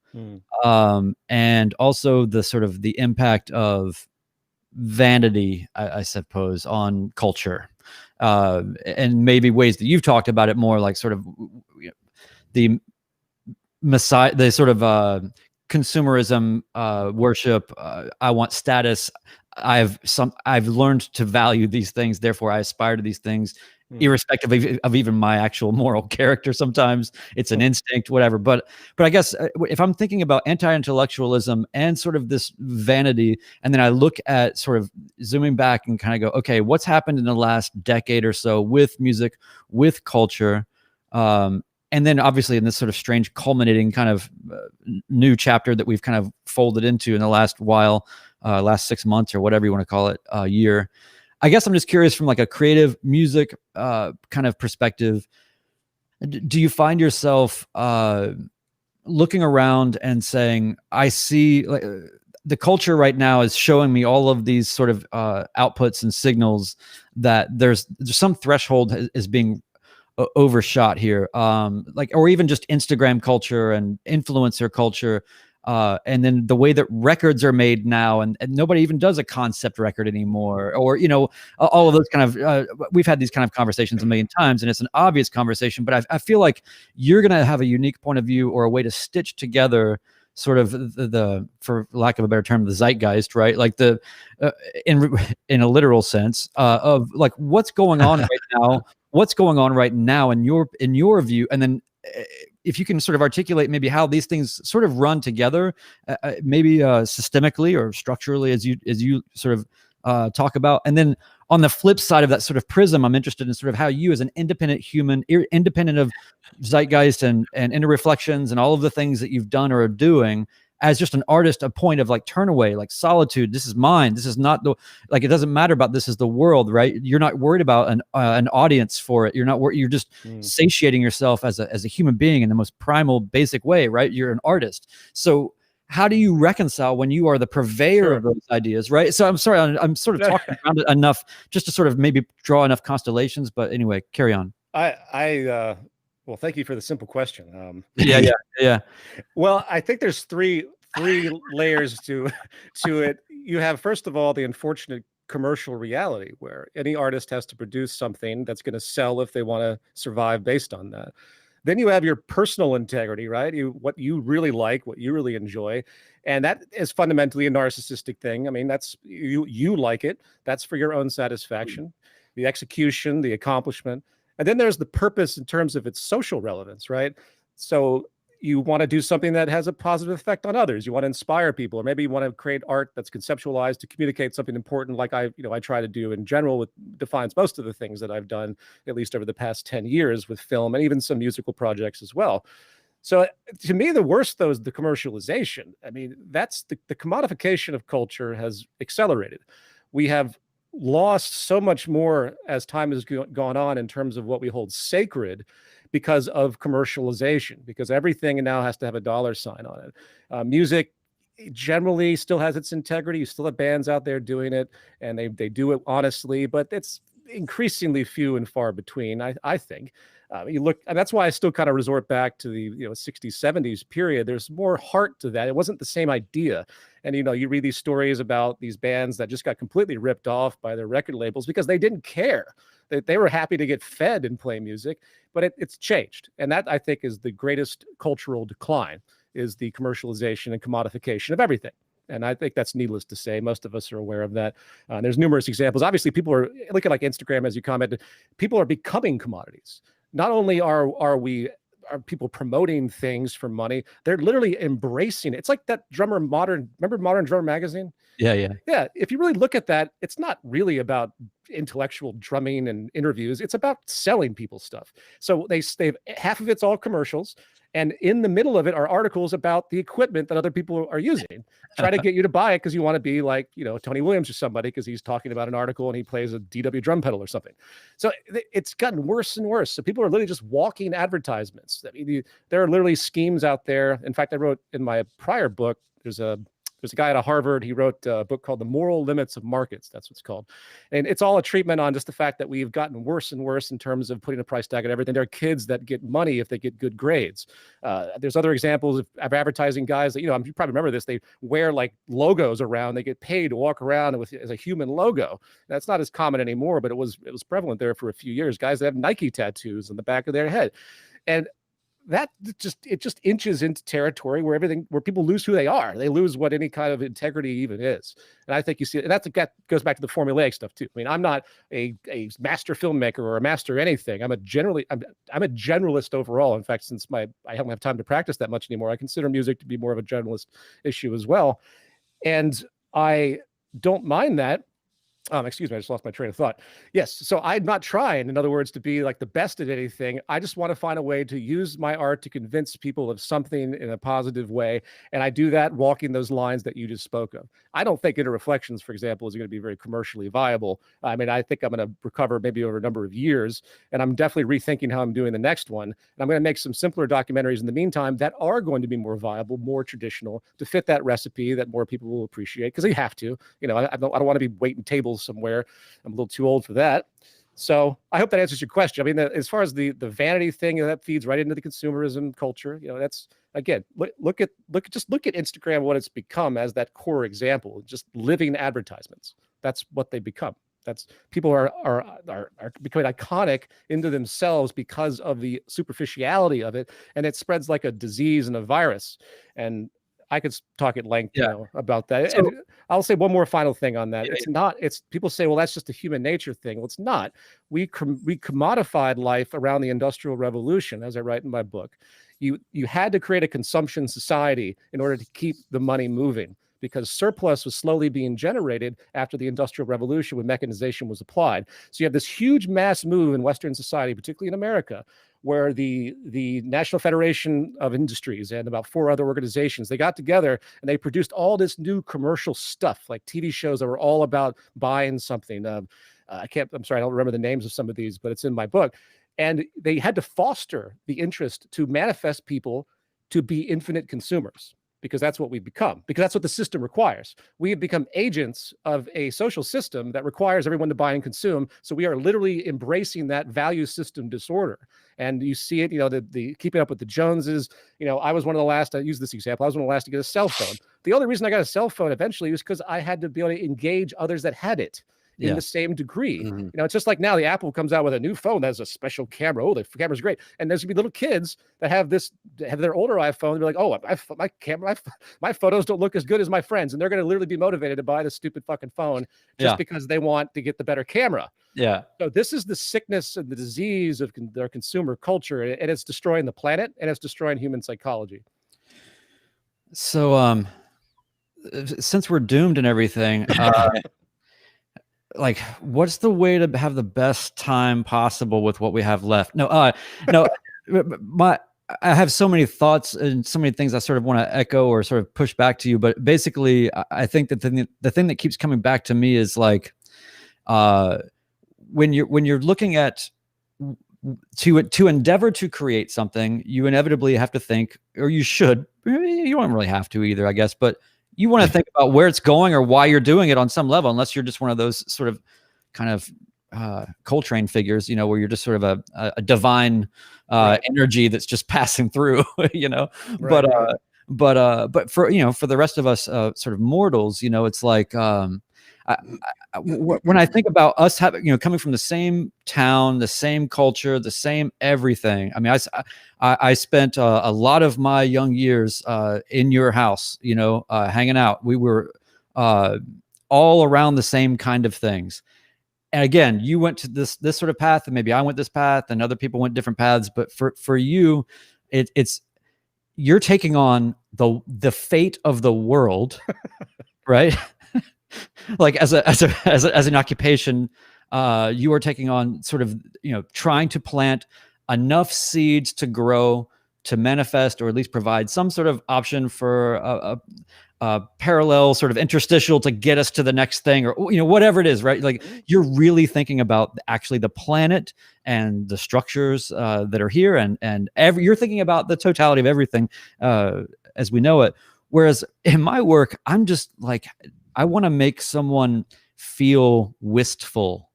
and also the sort of the impact of vanity, I suppose, on culture, and maybe ways that you've talked about it more, like sort of the sort of consumerism, worship. I want status. I've learned to value these things, therefore I aspire to these things, irrespective of even my actual moral character. Sometimes it's an instinct, whatever. But I guess if I'm thinking about anti-intellectualism and sort of this vanity, and then I look at sort of zooming back and kind of go, okay, what's happened in the last decade or so with music, with culture, and then obviously in this sort of strange culminating kind of new chapter that we've kind of folded into in the last while, last 6 months or whatever you want to call it, year. I guess I'm just curious from like a creative music kind of perspective. Do you find yourself looking around and saying, I see like the culture right now is showing me all of these sort of outputs and signals that there's some threshold is being overshot here, or even just Instagram culture and influencer culture, and then the way that records are made now, and nobody even does a concept record anymore, or all of those kind of we've had these kind of conversations a million times, and it's an obvious conversation, but I feel like you're gonna have a unique point of view or a way to stitch together sort of the for lack of a better term, the zeitgeist, right? Like the in a literal sense of like what's going on right now in your view, and then if you can sort of articulate maybe how these things sort of run together, maybe systemically or structurally, as you sort of talk about. And then on the flip side of that sort of prism, I'm interested in sort of how you, as an independent human, independent of Zeitgeist and InterReflections and all of the things that you've done or are doing, as just an artist, a point of like turn away, like solitude. This is mine. This is not it doesn't matter about this is the world, right? You're not worried about an audience for it. You're not you're just satiating yourself as a human being in the most primal, basic way, right? You're an artist. So how do you reconcile when you are the purveyor of those ideas, right? So I'm sorry, I'm sort of talking around it enough just to sort of maybe draw enough constellations, but anyway, carry on. Well, thank you for the simple question. Yeah. Well, I think there's three layers to it. You have, first of all, the unfortunate commercial reality where any artist has to produce something that's going to sell if they want to survive based on that. Then you have your personal integrity, right? What you really like, what you really enjoy. And that is fundamentally a narcissistic thing. I mean, that's you like it. That's for your own satisfaction. The execution, the accomplishment. And then there's the purpose in terms of its social relevance, right? So you want to do something that has a positive effect on others. You want to inspire people, or maybe you want to create art that's conceptualized to communicate something important, like I try to do in general, with defines most of the things that I've done, at least over the past 10 years with film and even some musical projects as well. So to me, the worst, though, is the commercialization. I mean, that's the commodification of culture has accelerated. We have lost so much more as time has gone on in terms of what we hold sacred because of commercialization, because everything now has to have a dollar sign on it. Music generally still has its integrity. You still have bands out there doing it, and they do it honestly, but it's increasingly few and far between, I think. You look, and that's why I still kind of resort back to the 60s, 70s period. There's more heart to that. It wasn't the same idea. And you read these stories about these bands that just got completely ripped off by their record labels because they didn't care. They were happy to get fed and play music, but it's changed. And that, I think, is the greatest cultural decline, is the commercialization and commodification of everything. And I think that's needless to say. Most of us are aware of that. There's numerous examples. Obviously, people are looking like Instagram, as you commented. People are becoming commodities. Not only are people promoting things for money, they're literally embracing it. It's like that remember Modern Drummer magazine? Yeah. If you really look at that, it's not really about intellectual drumming and interviews. It's about selling people stuff. So they've half of it's all commercials, and in the middle of it are articles about the equipment that other people are using. Try to get you to buy it because you want to be like, Tony Williams or somebody, because he's talking about an article and he plays a DW drum pedal or something. So it's gotten worse and worse. So people are literally just walking advertisements. I mean, there are literally schemes out there. In fact, I wrote in my prior book, there's a guy at Harvard. He wrote a book called The Moral Limits of Markets. That's what it's called. And it's all a treatment on just the fact that we've gotten worse and worse in terms of putting a price tag on everything. There are kids that get money if they get good grades. There's other examples of advertising guys that, you probably remember this. They wear like logos around. They get paid to walk around as a human logo. That's not as common anymore, but it was prevalent there for a few years. Guys that have Nike tattoos on the back of their head. And that just inches into territory where people lose who they are. They lose what any kind of integrity even is. And I think you see it. And that goes back to the formulaic stuff too. I mean, I'm not a master filmmaker or a master anything. I'm a generalist overall. In fact, since I don't have time to practice that much anymore, I consider music to be more of a generalist issue as well. And I don't mind that. Excuse me, I just lost my train of thought. Yes, so I'm not trying, in other words, to be like the best at anything. I just want to find a way to use my art to convince people of something in a positive way. And I do that walking those lines that you just spoke of. I don't think InterReflections, for example, is going to be very commercially viable. I mean, I think I'm going to recover maybe over a number of years, and I'm definitely rethinking how I'm doing the next one. And I'm going to make some simpler documentaries in the meantime that are going to be more viable, more traditional, to fit that recipe that more people will appreciate, because they have to. I don't want to be waiting tables somewhere. I'm a little too old for that. So I hope that answers your question. I mean, as far as the vanity thing, that feeds right into the consumerism culture. That's, again, look at Instagram, what it's become as that core example, just living advertisements. That's what they become. That's people are becoming iconic into themselves because of the superficiality of it, and it spreads like a disease and a virus. And I could talk at length about that. So, and I'll say one more final thing on that. It's people say, well, that's just a human nature thing. Well, it's not. We commodified life around the Industrial Revolution, as I write in my book. You had to create a consumption society in order to keep the money moving, because surplus was slowly being generated after the Industrial Revolution when mechanization was applied. So you have this huge mass move in Western society, particularly in America, where the National Federation of Industries and about 4 other organizations, they got together and they produced all this new commercial stuff, like TV shows that were all about buying something. I'm sorry, I don't remember the names of some of these, but it's in my book. And they had to foster the interest to manifest people to be infinite consumers, because that's what we've become, because that's what the system requires. We have become agents of a social system that requires everyone to buy and consume. So we are literally embracing that value system disorder. And you see it, the keeping up with the Joneses. I was one of the last, I use this example, I was one of the last to get a cell phone. The only reason I got a cell phone eventually was because I had to be able to engage others that had it in the same degree. Mm-hmm. It's just like now the Apple comes out with a new phone that has a special camera. Oh, the camera's great. And there's gonna be little kids that have their older iPhone. They're like, oh, my camera, my photos don't look as good as my friends. And they're going to literally be motivated to buy the stupid fucking phone just because they want to get the better camera. Yeah. So this is the sickness and the disease of their consumer culture. And it's destroying the planet, and it's destroying human psychology. So, since we're doomed and everything, like, what's the way to have the best time possible with what we have left? No, I have so many thoughts and so many things I sort of want to echo or sort of push back to you. But basically, I think that the thing that keeps coming back to me is like, when you're looking at to endeavor to create something, you inevitably have to think, or you should, you don't really have to either, I guess, but you want to think about where it's going or why you're doing it on some level, unless you're just one of those sort of kind of Coltrane figures, where you're just sort of a divine energy that's just passing through, Right, but for the rest of us sort of mortals, it's like when I think about us having, coming from the same town, the same culture, the same everything. I mean, I spent a lot of my young years in your house, hanging out. We were all around the same kind of things. And again, you went to this sort of path, and maybe I went this path, and other people went different paths. But for you, it's you're taking on the fate of the world, right? Like as an occupation, you are taking on sort of trying to plant enough seeds to grow, to manifest, or at least provide some sort of option for a parallel sort of interstitial to get us to the next thing, or whatever it is, right? Like you're really thinking about actually the planet and the structures that are here, and you're thinking about the totality of everything as we know it. Whereas in my work, I'm just like, I want to make someone feel wistful,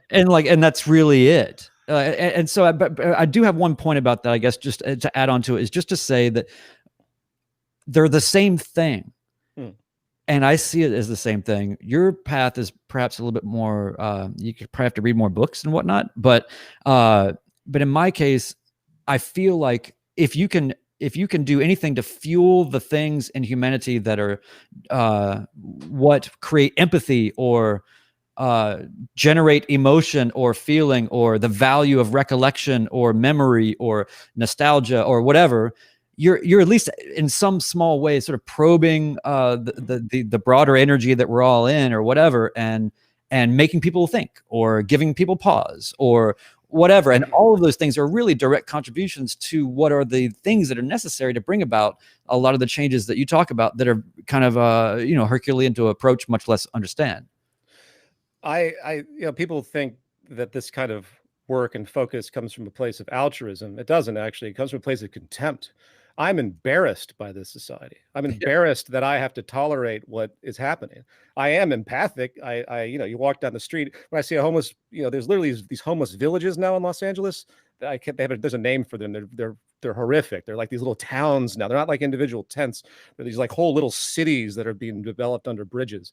and that's really it. And so, but I do have one point about that, I guess, just to add on to it, is just to say that they're the same thing. And I see it as the same thing. Your path is perhaps a little bit more, you could probably have to read more books and whatnot. But in my case, I feel like if you can do anything to fuel the things in humanity that are what create empathy, or generate emotion or feeling, or the value of recollection or memory or nostalgia or whatever, you're at least in some small way sort of probing the broader energy that we're all in, or whatever, and making people think, or giving people pause, or whatever. And all of those things are really direct contributions to what are the things that are necessary to bring about a lot of the changes that you talk about, that are kind of Herculean to approach, much less understand. People think that this kind of work and focus comes from a place of altruism. It doesn't actually. It comes from a place of contempt. I'm embarrassed by this society. I'm embarrassed that I have to tolerate what is happening. I am empathic. You walk down the street, when I see a homeless, there's literally these homeless villages now in Los Angeles. There's a name for them. They're horrific. They're like these little towns now. They're not like individual tents. They're these like whole little cities that are being developed under bridges.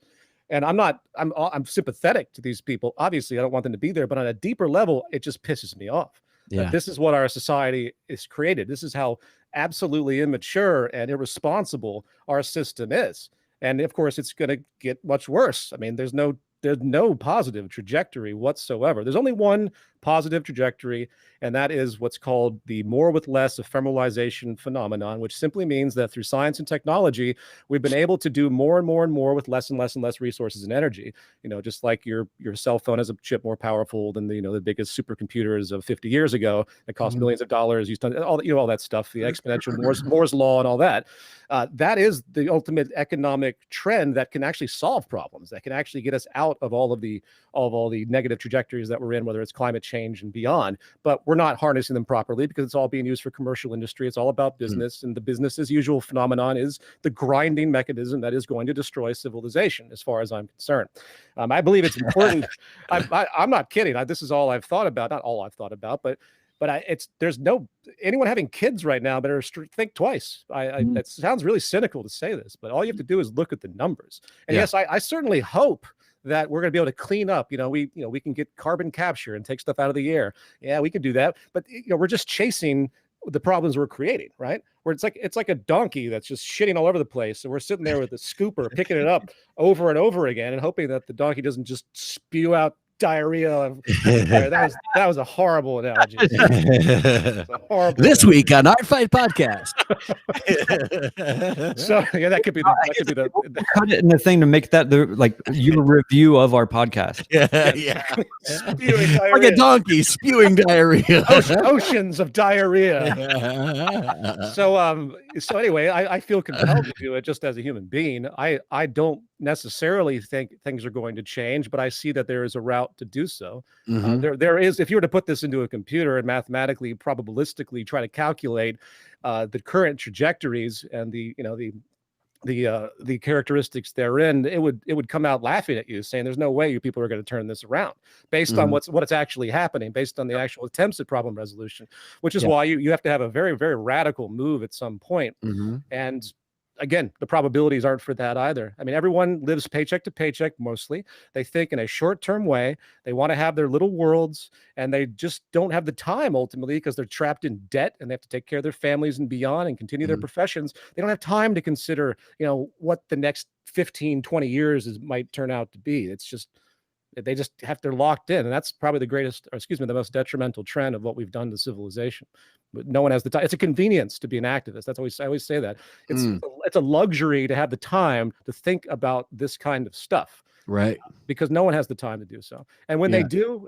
And I'm sympathetic to these people. Obviously, I don't want them to be there, but on a deeper level, it just pisses me off. Yeah. This is what our society is created. This is how absolutely immature and irresponsible our system is. And of course, it's going to get much worse. I mean, there's no positive trajectory whatsoever. There's only one positive trajectory, and that is what's called the more with less ephemeralization phenomenon, which simply means that through science and technology, we've been able to do more and more and more with less and less and less resources and energy. Just like your cell phone has a chip more powerful than the biggest supercomputers of 50 years ago that cost millions of dollars. All that stuff, the exponential Moore's law and all that. That is the ultimate economic trend that can actually solve problems, that can actually get us out of all the negative trajectories that we're in, whether it's climate change and beyond. But we're not harnessing them properly because it's all being used for commercial industry. It's all about business, and the business as usual phenomenon is the grinding mechanism that is going to destroy civilization, as far as I'm concerned. I believe it's important. I'm not kidding. This is all I've thought about. Not all I've thought about, but there's no anyone having kids right now better think twice. That sounds really cynical to say this, but all you have to do is look at the numbers. And yes, I certainly hope that we're going to be able to clean up. We can get carbon capture and take stuff out of the air. Yeah, we can do that. But we're just chasing the problems we're creating, right? Where it's like a donkey that's just shitting all over the place, and we're sitting there with a scooper picking it up over and over again and hoping that the donkey doesn't just spew out diarrhea. That was a horrible analogy. This week on Art Fight Podcast. So that could be the cut it in the thing to make that your review of our podcast. Yeah. Spewing diarrhea. Like a donkey spewing diarrhea. Oceans of diarrhea. So anyway, I feel compelled to do it just as a human being. I don't necessarily think things are going to change, but I see that there is a route to do so. There is, if you were to put this into a computer and mathematically, probabilistically try to calculate the current trajectories and the the characteristics therein, it would come out laughing at you, saying there's no way you people are going to turn this around based on what's actually happening, based on the actual attempts at problem resolution, which is why you have to have a very, very radical move at some point. And again, the probabilities aren't for that either. I mean, everyone lives paycheck to paycheck mostly. They think in a short-term way. They want to have their little worlds, and they just don't have the time ultimately because they're trapped in debt and they have to take care of their families and beyond and continue their professions. They don't have time to consider, what the next 15, 20 years might turn out to be. It's just, they're locked in. And that's probably the most detrimental trend of what we've done to civilization. But no one has the time. It's a convenience to be an activist. I always say that. It's a luxury to have the time to think about this kind of stuff. Right. Because no one has the time to do so. And when they do,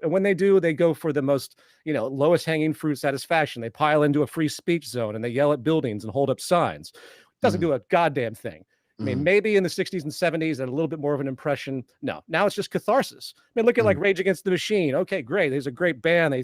they go for the most, lowest hanging fruit satisfaction. They pile into a free speech zone and they yell at buildings and hold up signs. It doesn't do a goddamn thing. I mean, maybe in the 60s and 70s, had a little bit more of an impression. No, now it's just catharsis. I mean, look at like Rage Against the Machine. Okay, great. There's a great band. They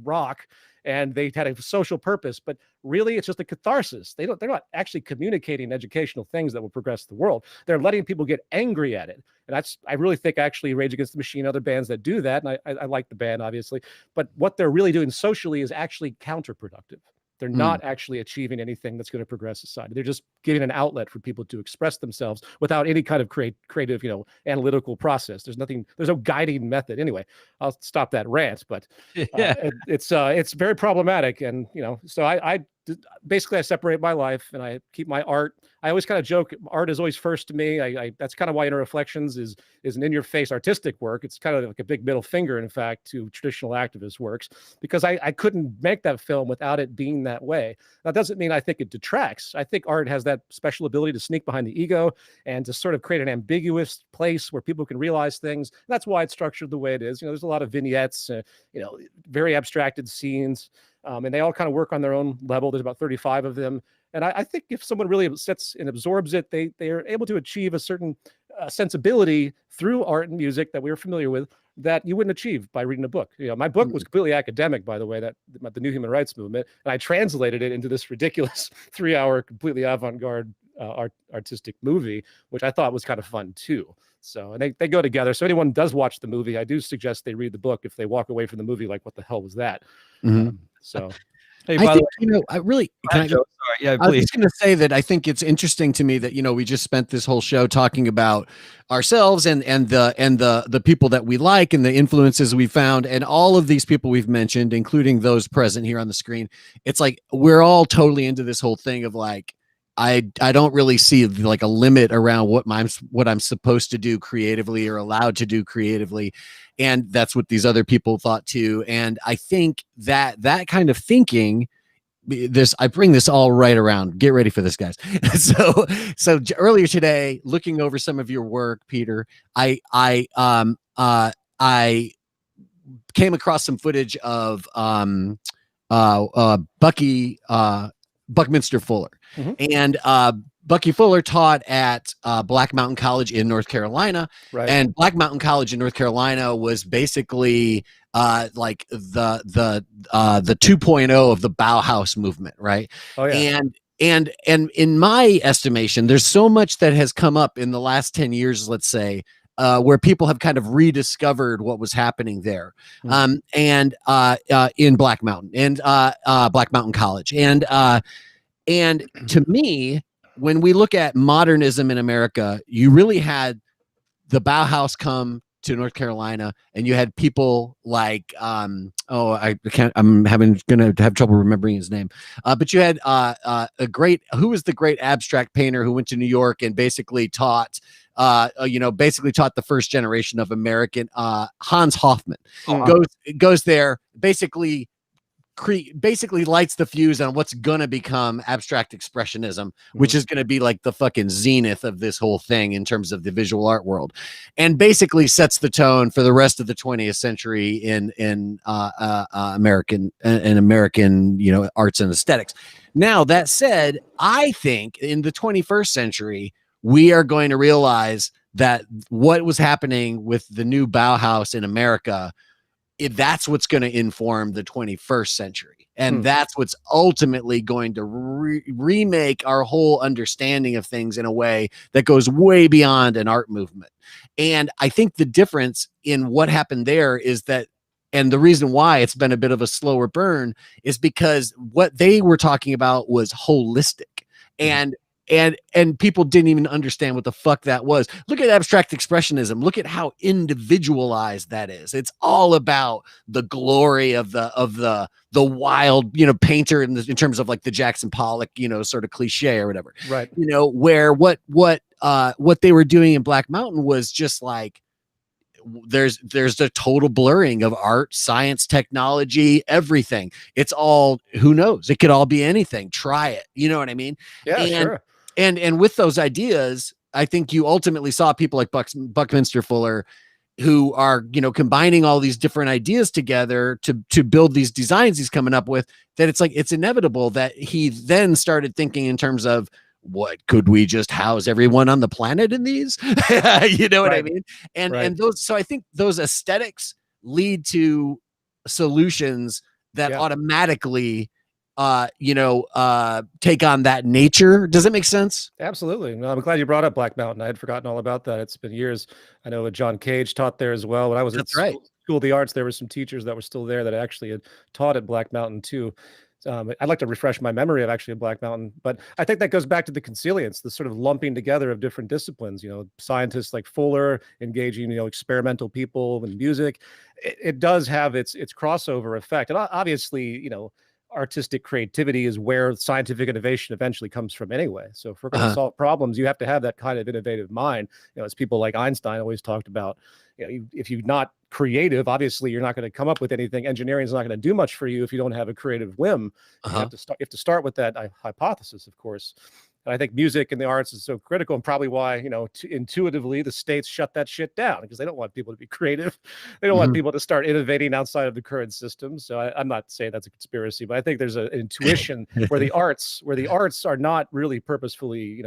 rock, and they had a social purpose. But really, it's just a catharsis. They're not actually communicating educational things that will progress the world. They're letting people get angry at it. And I really think actually Rage Against the Machine, other bands that do that, and I like the band, obviously. But what they're really doing socially is actually counterproductive. They're not actually achieving anything that's going to progress society. They're just giving an outlet for people to express themselves without any kind of creative, analytical process. There's no guiding method. Anyway, I'll stop that rant, but it's very problematic. And, so I basically I separate my life and I keep my art. I always kind of joke, art is always first to me. That's kind of why InterReflections is an in-your-face artistic work. It's kind of like a big middle finger, in fact, to traditional activist works, because I couldn't make that film without it being that way. That doesn't mean I think it detracts. I think art has that special ability to sneak behind the ego and to sort of create an ambiguous place where people can realize things. That's why it's structured the way it is. There's a lot of vignettes, very abstracted scenes. And they all kind of work on their own level. There's about 35 of them. And I think if someone really sits and absorbs it, they are able to achieve a certain sensibility through art and music that we are familiar with that you wouldn't achieve by reading a book. My book was completely academic, by the way, the New Human Rights Movement. And I translated it into this ridiculous 3-hour, completely avant-garde artistic movie, which I thought was kind of fun too. So, and they go together. So anyone does watch the movie, I do suggest they read the book if they walk away from the movie like, what the hell was that? So, hey, I think, I really, sorry, yeah, please. I was just going to say that I think it's interesting to me that, we just spent this whole show talking about ourselves and the people that we like and the influences we found, and all of these people we've mentioned, including those present here on the screen. It's like, we're all totally into this whole thing of like, I don't really see like a limit around what I'm supposed to do creatively or allowed to do creatively. And that's what these other people thought too. And I think that kind of thinking, I bring this all right around. Get ready for this, guys. So earlier today, looking over some of your work, Peter, I came across some footage of Buckminster Fuller. And Bucky Fuller taught at Black Mountain College in North Carolina. Right. And Black Mountain College in North Carolina was basically like the 2.0 of the Bauhaus movement, right? Oh, yeah. And in my estimation, there's so much that has come up in the last 10 years, let's say, where people have kind of rediscovered what was happening there, and in Black Mountain and Black Mountain College. And to me, when we look at modernism in America, you really had the Bauhaus come to North Carolina, and you had people like, I'm gonna have trouble remembering his name. But you had who was the great abstract painter who went to New York and basically taught the first generation of American, Hans Hoffmann. Goes there, basically lights the fuse on what's gonna become abstract expressionism, which is gonna be like the fucking zenith of this whole thing in terms of the visual art world, and basically sets the tone for the rest of the 20th century in American arts and aesthetics. Now, that said, I think in the 21st century we are going to realize that what was happening with the new Bauhaus in America, that's what's going to inform the 21st century. And that's what's ultimately going to remake our whole understanding of things in a way that goes way beyond an art movement. And I think the difference in what happened there is that, and the reason why it's been a bit of a slower burn, is because what they were talking about was holistic. And people didn't even understand what the fuck that was. Look at abstract expressionism. Look at how individualized that is. It's all about the glory of the wild, painter in terms of like the Jackson Pollock, sort of cliche or whatever. Right. Where what they were doing in Black Mountain was just like, there's a total blurring of art, science, technology, everything. It's all, who knows? It could all be anything. Try it. You know what I mean? Yeah, sure. And with those ideas, I think you ultimately saw people like Buckminster Fuller, who are, combining all these different ideas together to build these designs he's coming up with, that it's like, it's inevitable that he then started thinking in terms of, what could we just house everyone on the planet in these? You know what I mean? And those, so I think those aesthetics lead to solutions that automatically take on that nature. Does it make sense? Absolutely. No, I'm glad you brought up Black Mountain. I had forgotten all about that. It's been years. I know John Cage taught there as well. When I was at School of the Arts, there were some teachers that were still there that actually had taught at Black Mountain too. I'd like to refresh my memory of actually Black Mountain, but I think that goes back to the consilience, the sort of lumping together of different disciplines, scientists like Fuller engaging, experimental people in music. It does have its crossover effect. And obviously, artistic creativity is where scientific innovation eventually comes from anyway. So if we're going to solve problems, you have to have that kind of innovative mind. As people like Einstein always talked about, if you're not creative, obviously you're not going to come up with anything. Engineering is not going to do much for you if you don't have a creative whim. You have to start with that hypothesis, of course. And I think music and the arts is so critical, and probably why, intuitively the states shut that shit down, because they don't want people to be creative. They don't want people to start innovating outside of the current system. So I'm not saying that's a conspiracy, but I think there's an intuition where the arts are not really purposefully,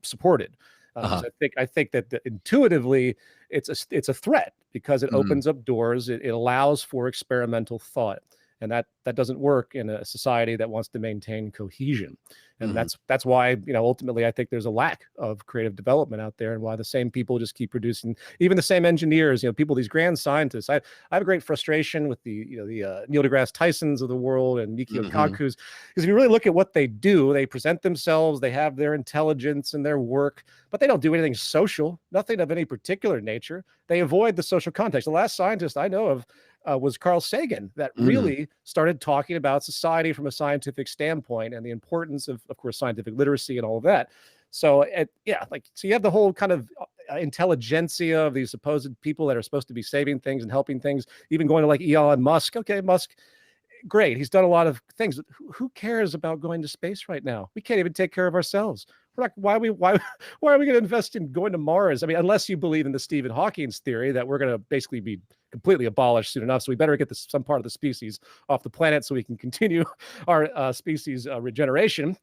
supported. So I think that intuitively it's a threat, because it opens up doors. It allows for experimental thought. And that doesn't work in a society that wants to maintain cohesion. And that's why, ultimately, I think there's a lack of creative development out there, and why the same people just keep producing, even the same engineers, people, these grand scientists. I have a great frustration with the Neil deGrasse Tysons of the world and Mikio Kaku's, because if you really look at what they do, they present themselves, they have their intelligence and their work, but they don't do anything social, nothing of any particular nature. They avoid the social context. The last scientist I know of was Carl Sagan, that really started talking about society from a scientific standpoint, and the importance of course, scientific literacy and all of that. So, so you have the whole kind of intelligentsia of these supposed people that are supposed to be saving things and helping things, even going to like Elon Musk. Okay, Musk, great. He's done a lot of things. Who cares about going to space right now? We can't even take care of ourselves. Why are we going to invest in going to Mars? I mean, unless you believe in the Stephen Hawking's theory that we're going to basically be completely abolished soon enough. So we better get some part of the species off the planet so we can continue our species regeneration.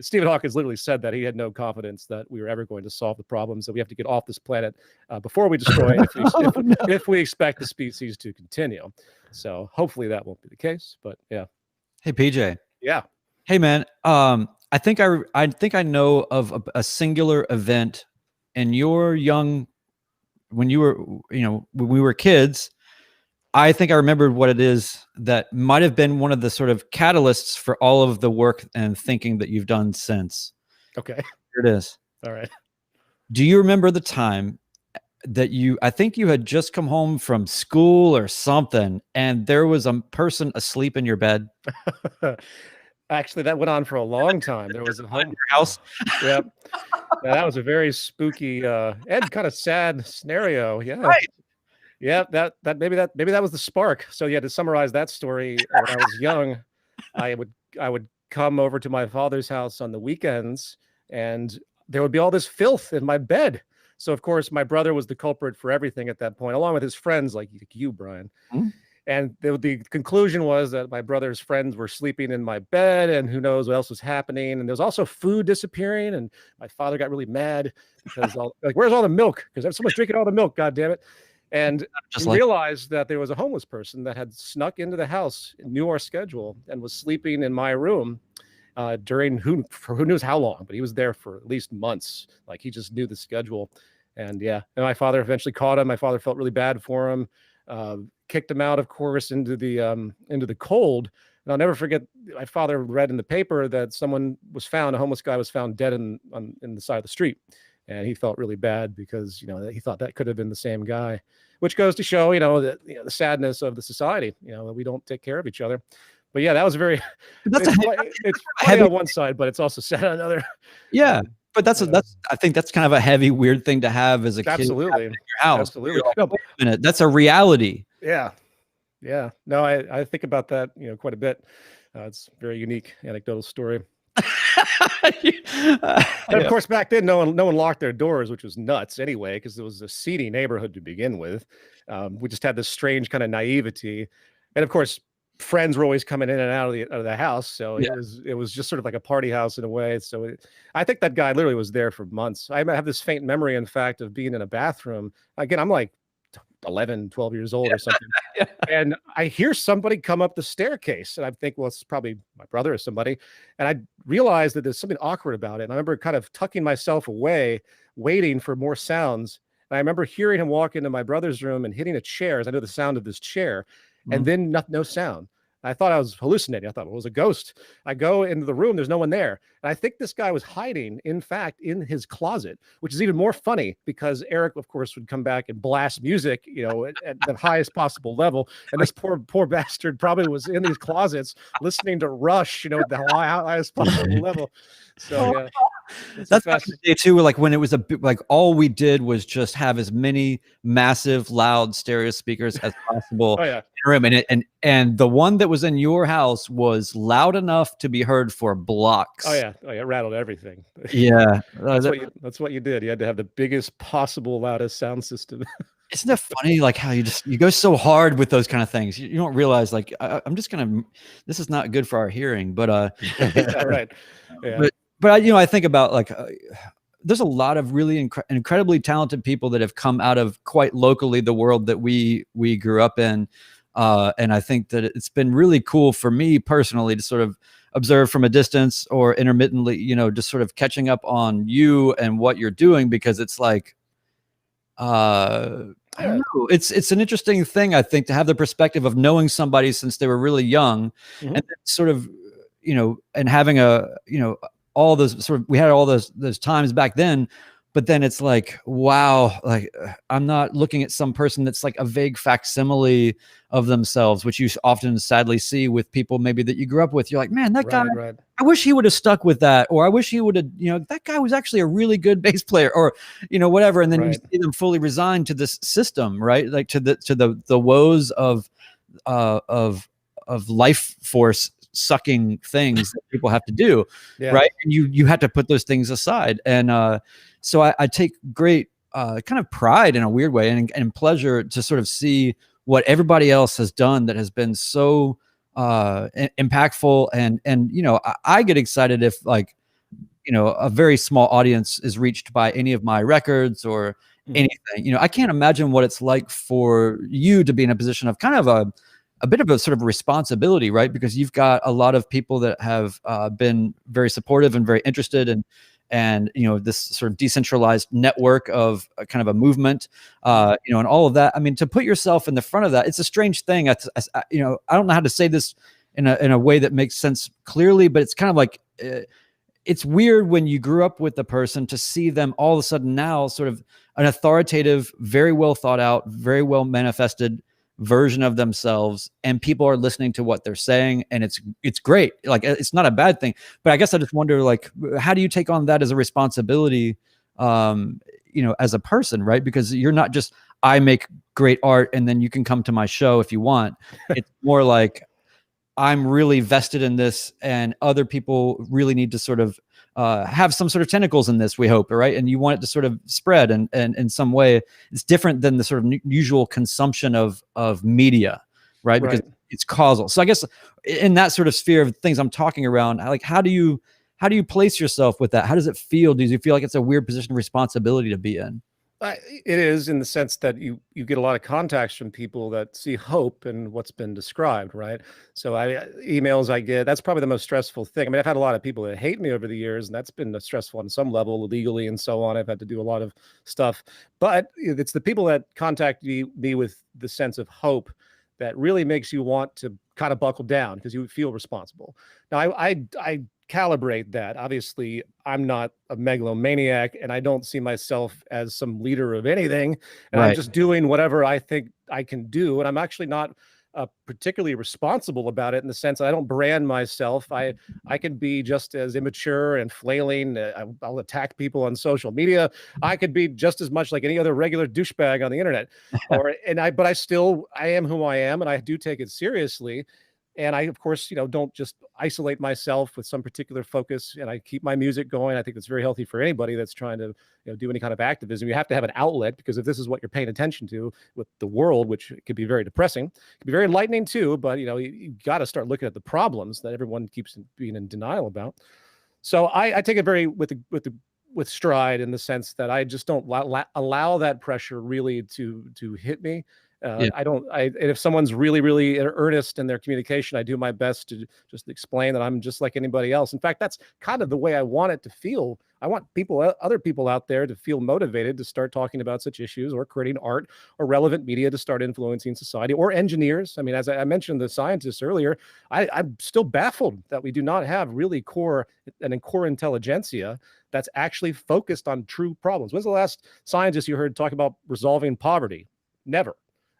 Stephen Hawking literally said that he had no confidence that we were ever going to solve the problems, that we have to get off this planet before we destroy it if we expect the species to continue. So hopefully that won't be the case. But yeah. Hey, PJ. Yeah. Hey, man. I think I know of a singular event in your when we were kids. I think I remembered what it is that might have been one of the sort of catalysts for all of the work and thinking that you've done since. Okay. Here it is. All right. Do you remember the time that I think you had just come home from school or something, and there was a person asleep in your bed? Actually, that went on for a long time. There was a home house. Yep. Yeah, that was a very spooky and kind of sad scenario. Yeah. Right. Yeah. That maybe that was the spark. So yeah, to summarize that story, when I was young, I would come over to my father's house on the weekends, and there would be all this filth in my bed. So of course, my brother was the culprit for everything at that point, along with his friends like you, Brian. And the conclusion was that my brother's friends were sleeping in my bed, and who knows what else was happening. And there was also food disappearing. And my father got really mad because where's all the milk? Because someone's drinking all the milk, God damn it. And Just we like, realized that there was a homeless person that had snuck into the house, knew our schedule, and was sleeping in my room during who knows how long, but he was there for at least months. Like, he just knew the schedule. And yeah, and my father eventually caught him. My father felt really bad for him, kicked him out, of course, into the cold. And I'll never forget, my father read in the paper that someone was found, a homeless guy was found dead in the side of the street. And he felt really bad because, he thought that could have been the same guy, which goes to show, that, the sadness of the society, that we don't take care of each other. But yeah, that was very, it's funny on one side, but it's also sad on another. yeah. But I think that's kind of a heavy, weird thing to have as a kid in your house. Absolutely. Like, wait a minute, that's a reality. Yeah. Yeah. No, I think about that, quite a bit. It's a very unique anecdotal story. And of course, back then, no one locked their doors, which was nuts anyway, because it was a seedy neighborhood to begin with. We just had this strange kind of naivety. And of course, friends were always coming in and out of the house, so it was just sort of like a party house in a way. So I think that guy literally was there for months. I have this faint memory, in fact, of being in a bathroom. Again, I'm like 11, 12 years old or something. And I hear somebody come up the staircase, and I think, well, it's probably my brother or somebody. And I realized that there's something awkward about it. And I remember kind of tucking myself away, waiting for more sounds. And I remember hearing him walk into my brother's room and hitting a chair, as I know the sound of this chair. And then no sound. I thought I was hallucinating. I thought it was a ghost. I go into the room, there's no one there. And I think this guy was hiding, in fact, in his closet, which is even more funny because Eric, of course, would come back and blast music, at the highest possible level. And this poor bastard probably was in these closets listening to Rush, at the highest possible level. So yeah. That's back in the day too, like when it was like all we did was just have as many massive, loud stereo speakers as possible in the room, and the one that was in your house was loud enough to be heard for blocks. Oh yeah, it rattled everything. Yeah, that's what you did. You had to have the biggest possible, loudest sound system. Isn't that funny? Like how you go so hard with those kind of things. You don't realize, like, this is not good for our hearing, but yeah, right. Yeah. But I think about, like, there's a lot of really incredibly talented people that have come out of quite locally the world that we grew up in, and I think that it's been really cool for me personally to sort of observe from a distance or intermittently, just sort of catching up on you and what you're doing, because it's like, I don't know, it's an interesting thing, I think, to have the perspective of knowing somebody since they were really young, and then sort of, and having all those sort of, we had all those times back then, but then it's like, wow, like I'm not looking at some person that's like a vague facsimile of themselves, which you often sadly see with people maybe that you grew up with. You're like, man, that guy, I wish he would have stuck with that, or I wish he would have, that guy was actually a really good bass player, or whatever. And then you see them fully resigned to this system, right? Like to the woes of life force sucking things that people have to do, right? And you had to put those things aside, and so I take great kind of pride in a weird way and pleasure to sort of see what everybody else has done that has been so impactful, and I get excited if, like, a very small audience is reached by any of my records or anything. I can't imagine what it's like for you to be in a position of kind of a bit of a sort of responsibility, right? Because you've got a lot of people that have been very supportive and very interested and this sort of decentralized network of kind of a movement, and all of that. I mean, to put yourself in the front of that, it's a strange thing. I don't know how to say this in a way that makes sense clearly, but it's kind of like, it's weird when you grew up with the person to see them all of a sudden now sort of an authoritative, very well thought out, very well manifested version of themselves, and people are listening to what they're saying, and it's great. Like, it's not a bad thing, but I guess I just wonder, like, how do you take on that as a responsibility, as a person, right? Because you're not just, I make great art and then you can come to my show if you want. It's more like, I'm really vested in this, and other people really need to sort of have some sort of tentacles in this, we hope, right? And you want it to sort of spread, and in some way it's different than the sort of usual consumption of media, right? Because it's causal. So I guess in that sort of sphere of things I'm talking around, like, how do you place yourself with that? How does it feel? Do you feel like it's a weird position of responsibility to be in? It is, in the sense that you get a lot of contacts from people that see hope in what's been described, right? So emails I get, that's probably the most stressful thing. I mean, I've had a lot of people that hate me over the years, and that's been stressful on some level, legally and so on. I've had to do a lot of stuff, but it's the people that contact me with the sense of hope that really makes you want to kind of buckle down, because you feel responsible. Now, I calibrate that. Obviously, I'm not a megalomaniac, and I don't see myself as some leader of anything. And I'm just doing whatever I think I can do. And I'm actually not particularly responsible about it, in the sense I don't brand myself. I can be just as immature and flailing. I'll attack people on social media. I could be just as much like any other regular douchebag on the internet. But I am who I am, and I do take it seriously. And I, of course, don't just isolate myself with some particular focus, and I keep my music going. I think that's very healthy for anybody that's trying to do any kind of activism. You have to have an outlet, because if this is what you're paying attention to with the world, which could be very depressing, it can be very enlightening too, but you got to start looking at the problems that everyone keeps being in denial about. So I take it very with stride, in the sense that I just don't allow that pressure really to hit me. And if someone's really, really earnest in their communication, I do my best to just explain that I'm just like anybody else. In fact, that's kind of the way I want it to feel. I want other people out there to feel motivated to start talking about such issues, or creating art or relevant media to start influencing society, or engineers. I mean, as I mentioned the scientists earlier, I'm still baffled that we do not have really core intelligentsia that's actually focused on true problems. When's the last scientist you heard talk about resolving poverty? Never.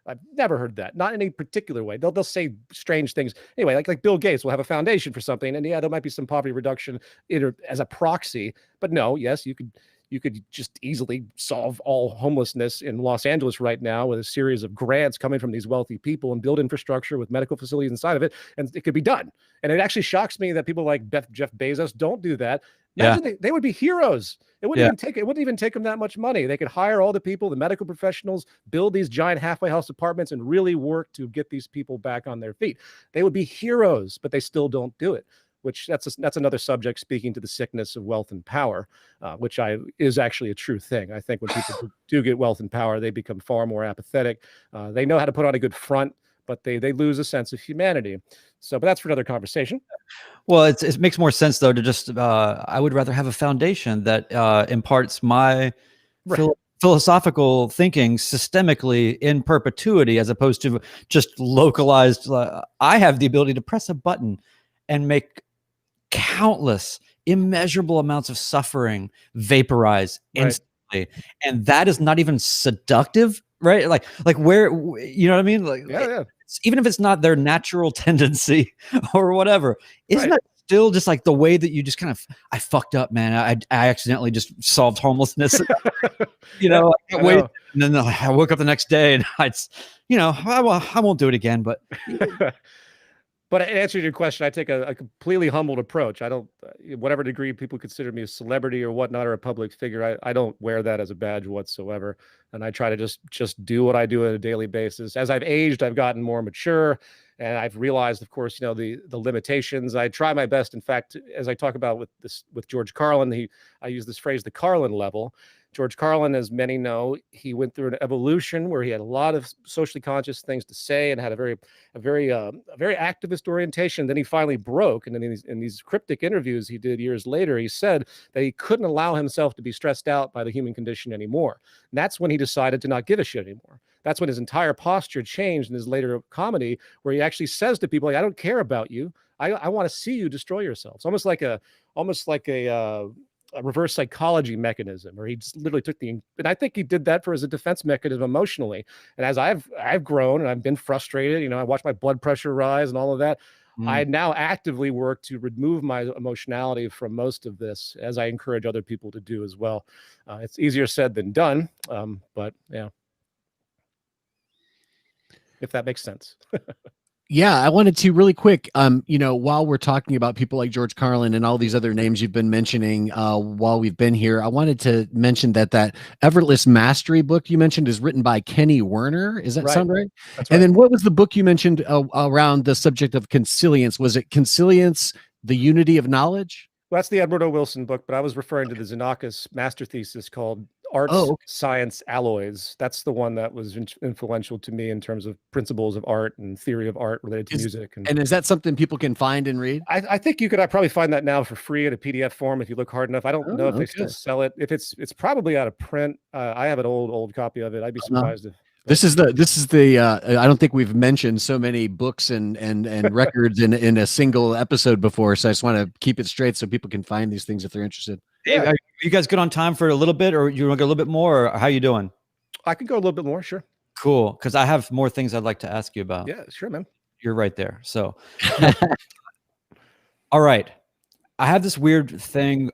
I've never heard that, not in any particular way. They'll say strange things. Anyway, like Bill Gates will have a foundation for something, and there might be some poverty reduction as a proxy. But no, yes, you could just easily solve all homelessness in Los Angeles right now with a series of grants coming from these wealthy people, and build infrastructure with medical facilities inside of it, and it could be done. And it actually shocks me that people like Jeff Bezos don't do that. Imagine they would be heroes. It wouldn't even take them that much money. They could hire all the people, the medical professionals, build these giant halfway house apartments, and really work to get these people back on their feet. They would be heroes, but they still don't do it. Which that's another subject, speaking to the sickness of wealth and power, which is actually a true thing. I think when people do get wealth and power, they become far more apathetic. They know how to put on a good front, but they lose a sense of humanity. But that's for another conversation. Well, it makes more sense though to just I would rather have a foundation that imparts my philosophical thinking systemically in perpetuity, as opposed to just localized. I have the ability to press a button and make countless, immeasurable amounts of suffering vaporize instantly, and that is not even seductive, right? Like where, you know what I mean? Like, even if it's not their natural tendency or whatever, isn't that still just like the way that you just kind of, I fucked up, man. I accidentally just solved homelessness. I can't wait. And then I woke up the next day, and I won't do it again, but. But to answer your question, I take a completely humbled approach. I don't, whatever degree people consider me a celebrity or whatnot, or a public figure, I don't wear that as a badge whatsoever. And I try to just do what I do on a daily basis. As I've aged, I've gotten more mature, and I've realized, of course, the limitations. I try my best. In fact, as I talk about with George Carlin, I use this phrase, the Carlin level. George Carlin, as many know, he went through an evolution where he had a lot of socially conscious things to say, and had a very activist orientation. Then he finally broke, and then in these cryptic interviews he did years later, he said that he couldn't allow himself to be stressed out by the human condition anymore. And that's when he decided to not give a shit anymore. That's when his entire posture changed in his later comedy, where he actually says to people, like, I don't care about you. I want to see you destroy yourselves. Almost like a reverse psychology mechanism, where he just literally took and I think he did that as a defense mechanism emotionally. And as I've grown and I've been frustrated, I watch my blood pressure rise and all of that. I now actively work to remove my emotionality from most of this, as I encourage other people to do as well. It's easier said than done, but yeah, if that makes sense. Yeah, I wanted to really quick, while we're talking about people like George Carlin and all these other names you've been mentioning while we've been here, I wanted to mention that Effortless Mastery book you mentioned is written by Kenny Werner. Is that sound right? That's and right. then what was the book you mentioned around the subject of consilience? Was it Consilience, the Unity of Knowledge? Well, that's the Edward O. Wilson book, but I was referring to the Xenakis master thesis called Arts Oh, okay. Science Alloys. That's the one that was influential to me in terms of principles of art and theory of art related to music. And is that something people can find and read? I think you could probably find that now for free in a PDF form if you look hard enough. I don't know if they still sell it. If it's probably out of print. I have an old copy of it. I'd be surprised if. This is the I don't think we've mentioned so many books and records in a single episode before, so I just want to keep it straight so people can find these things if they're interested. Hey, are you guys good on time for a little bit, or you want to go a little bit more, or how you doing? I could go a little bit more, sure. Cool, because I have more things I'd like to ask you about. Yeah, sure, man. You're right there. So, all right. I have this weird thing.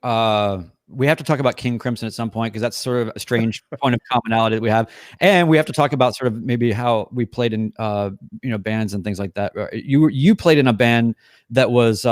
We have to talk about King Crimson at some point because that's sort of a strange point of commonality that we have, and we have to talk about sort of maybe how we played in bands and things like that. You played in a band that was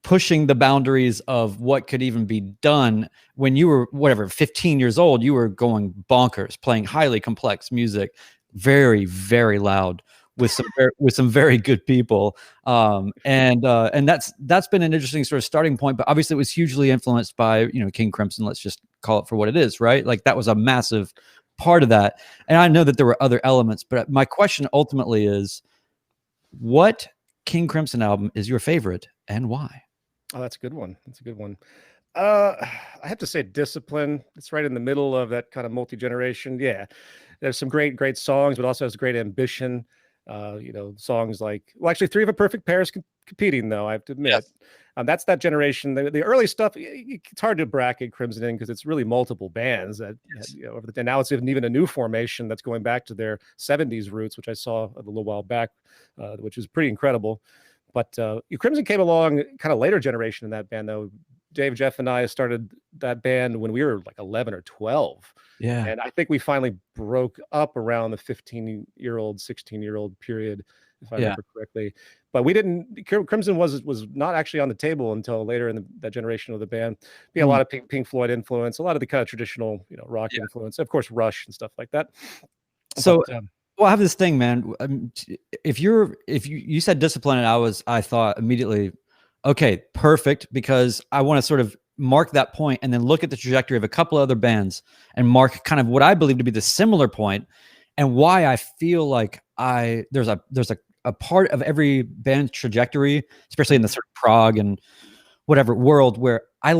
pushing the boundaries of what could even be done when you were 15 years old. You were going bonkers, playing highly complex music, very, very loud, with some very good people, and that's been an interesting sort of starting point. But obviously, it was hugely influenced by King Crimson. Let's just call it for what it is, right? Like that was a massive part of that. And I know that there were other elements, but my question ultimately is, what King Crimson album is your favorite and why? Oh, that's a good one. That's a good one. I have to say Discipline. It's right in the middle of that kind of multi-generation. Yeah, there's some great songs, but also has great ambition. Songs like, well, actually, Three of a Perfect Pair is competing, though, I have to admit. Yes. That's that generation. The early stuff, it's hard to bracket Crimson in because it's really multiple bands that, and now it's even a new formation that's going back to their 70s roots, which I saw a little while back, which is pretty incredible. But Crimson came along kind of later generation in that band, though. Dave, Jeff, and I started that band when we were like 11 or 12. Yeah. And I think we finally broke up around the 15-year-old, 16-year-old period, if I remember correctly. But we didn't, Crimson was not actually on the table until later in that generation of the band. We had a lot of Pink Floyd influence, a lot of the kind of traditional, rock influence, of course, Rush and stuff like that. So, well, I have this thing, man. If you said Discipline, and I thought immediately, okay, perfect, because I want to sort of mark that point and then look at the trajectory of a couple other bands and mark kind of what I believe to be the similar point and why I feel like there's a part of every band's trajectory, especially in the sort of prog and whatever world, where I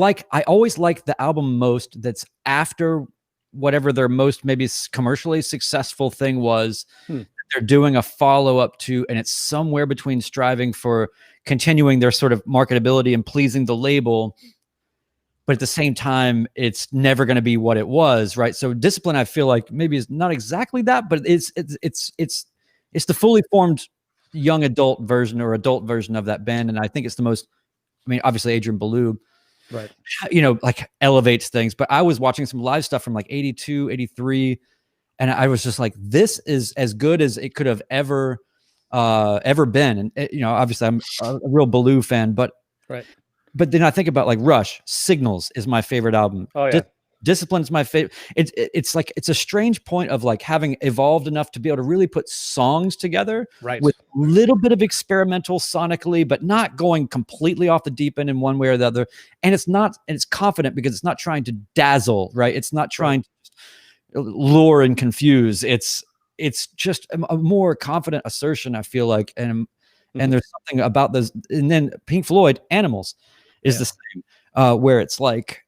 always like the album most that's after whatever their most maybe commercially successful thing was. They're doing a follow-up to, and it's somewhere between striving for continuing their sort of marketability and pleasing the label, but at the same time, it's never going to be what it was, right? So Discipline, I feel like maybe is not exactly that, but it's the fully formed young adult version or adult version of that band, and I think it's the most. I mean, obviously Adrian Belew, right? Like elevates things. But I was watching some live stuff from like 82, 83. And I was just like, this is as good as it could have ever been. And, obviously I'm a real Belew fan, but then I think about like Rush. Signals is my favorite album. Oh, yeah. Discipline's my favorite. It's like, it's a strange point of like having evolved enough to be able to really put songs together with a little bit of experimental sonically, but not going completely off the deep end in one way or the other. And it's confident because it's not trying to dazzle, right? It's not trying to lure and confuse. It's just a more confident assertion, I feel like, and there's something about this. And then Pink Floyd, Animals, is the same, where it's like,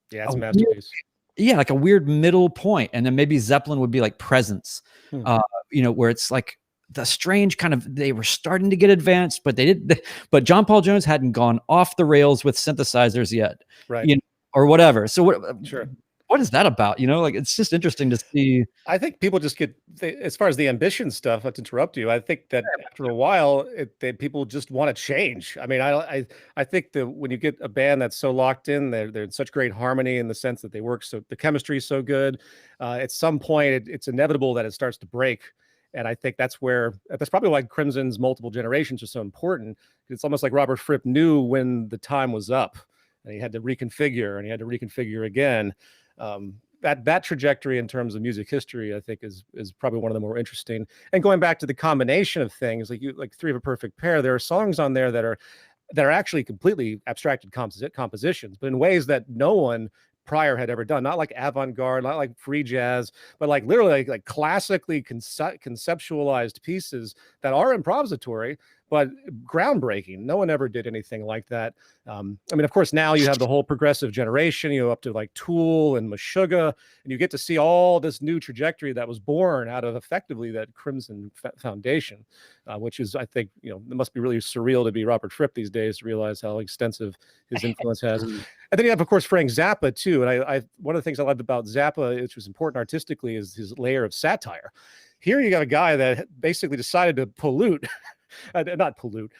it's a masterpiece. Like a weird middle point, and then maybe Zeppelin would be like Presence, where it's like the strange kind of, they were starting to get advanced, but but John Paul Jones hadn't gone off the rails with synthesizers yet, right? Or whatever. So what is that about? Like it's just interesting to see. I think people just as far as the ambition stuff, not to interrupt you, I think that after a while, people just want to change. I mean, I think that when you get a band that's so locked in, they're in such great harmony in the sense that they work, so the chemistry is so good. At some point, it's inevitable that it starts to break. And I think that's probably why Crimson's multiple generations are so important. It's almost like Robert Fripp knew when the time was up, and he had to reconfigure, and he had to reconfigure again. That trajectory in terms of music history, I think, is probably one of the more interesting. And going back to the combination of things, like Three of a Perfect Pair, there are songs on there that are that are actually completely abstracted compositions, but in ways that no one prior had ever done. Not like avant-garde, not like free jazz, but like literally like classically conceptualized pieces that are improvisatory, but groundbreaking. No one ever did anything like that. I mean, of course, now you have the whole progressive generation, up to like Tool and Meshuggah, and you get to see all this new trajectory that was born out of effectively that Crimson Foundation, which is, I think, it must be really surreal to be Robert Fripp these days to realize how extensive his influence has. And then you have, of course, Frank Zappa too. And I one of the things I loved about Zappa, which was important artistically, is his layer of satire. Here you got a guy that basically decided to pollute. Not pollute.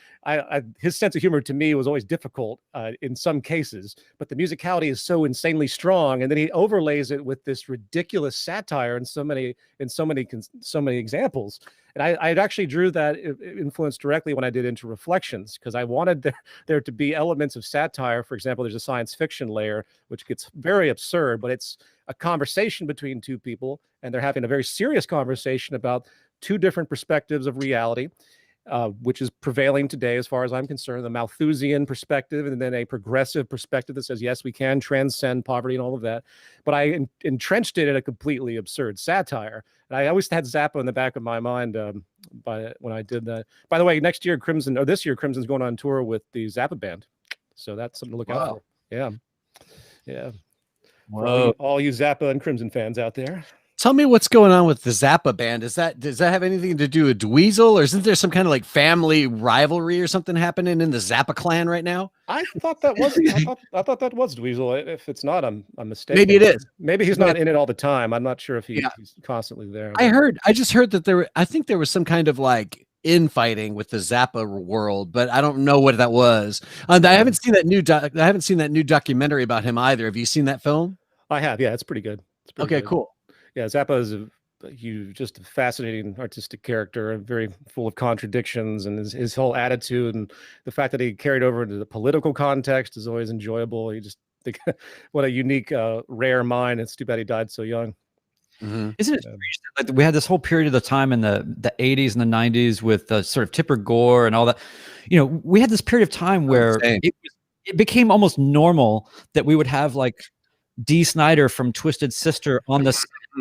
His sense of humor to me was always difficult in some cases, but the musicality is so insanely strong, and then he overlays it with this ridiculous satire in so many examples. And I actually drew that influence directly when I did InterReflections, because I wanted there to be elements of satire. For example, there's a science fiction layer which gets very absurd, but it's a conversation between two people, and they're having a very serious conversation about two different perspectives of reality. Which is prevailing today, as far as I'm concerned, the Malthusian perspective, and then a progressive perspective that says, yes, we can transcend poverty and all of that. But I entrenched it in a completely absurd satire. And I always had Zappa in the back of my mind when I did that. By the way, this year, Crimson's going on tour with the Zappa band. So that's something to look out for. Yeah. Yeah. For all you Zappa and Crimson fans out there. Tell me what's going on with the Zappa band. Does that have anything to do with Dweezil, or isn't there some kind of like family rivalry or something happening in the Zappa clan right now? I thought that was I thought that was Dweezil. If it's not, I'm mistaken. Maybe it is. Maybe he's not in it all the time. I'm not sure if he's constantly there. I just heard that I think there was some kind of like infighting with the Zappa world, but I don't know what that was. I haven't seen that new documentary about him either. Have you seen that film? I have. Yeah, it's pretty good. It's pretty good. Cool. Yeah, Zappa is just a fascinating artistic character, very full of contradictions, and his whole attitude and the fact that he carried over into the political context is always enjoyable. You just think, what a unique, rare mind. It's too bad he died so young. Mm-hmm. Isn't it strange that, like, we had this whole period of the time in the 80s and the 90s with sort of Tipper Gore and all that? We had this period of time where it became almost normal that we would have like Dee Snider from Twisted Sister on the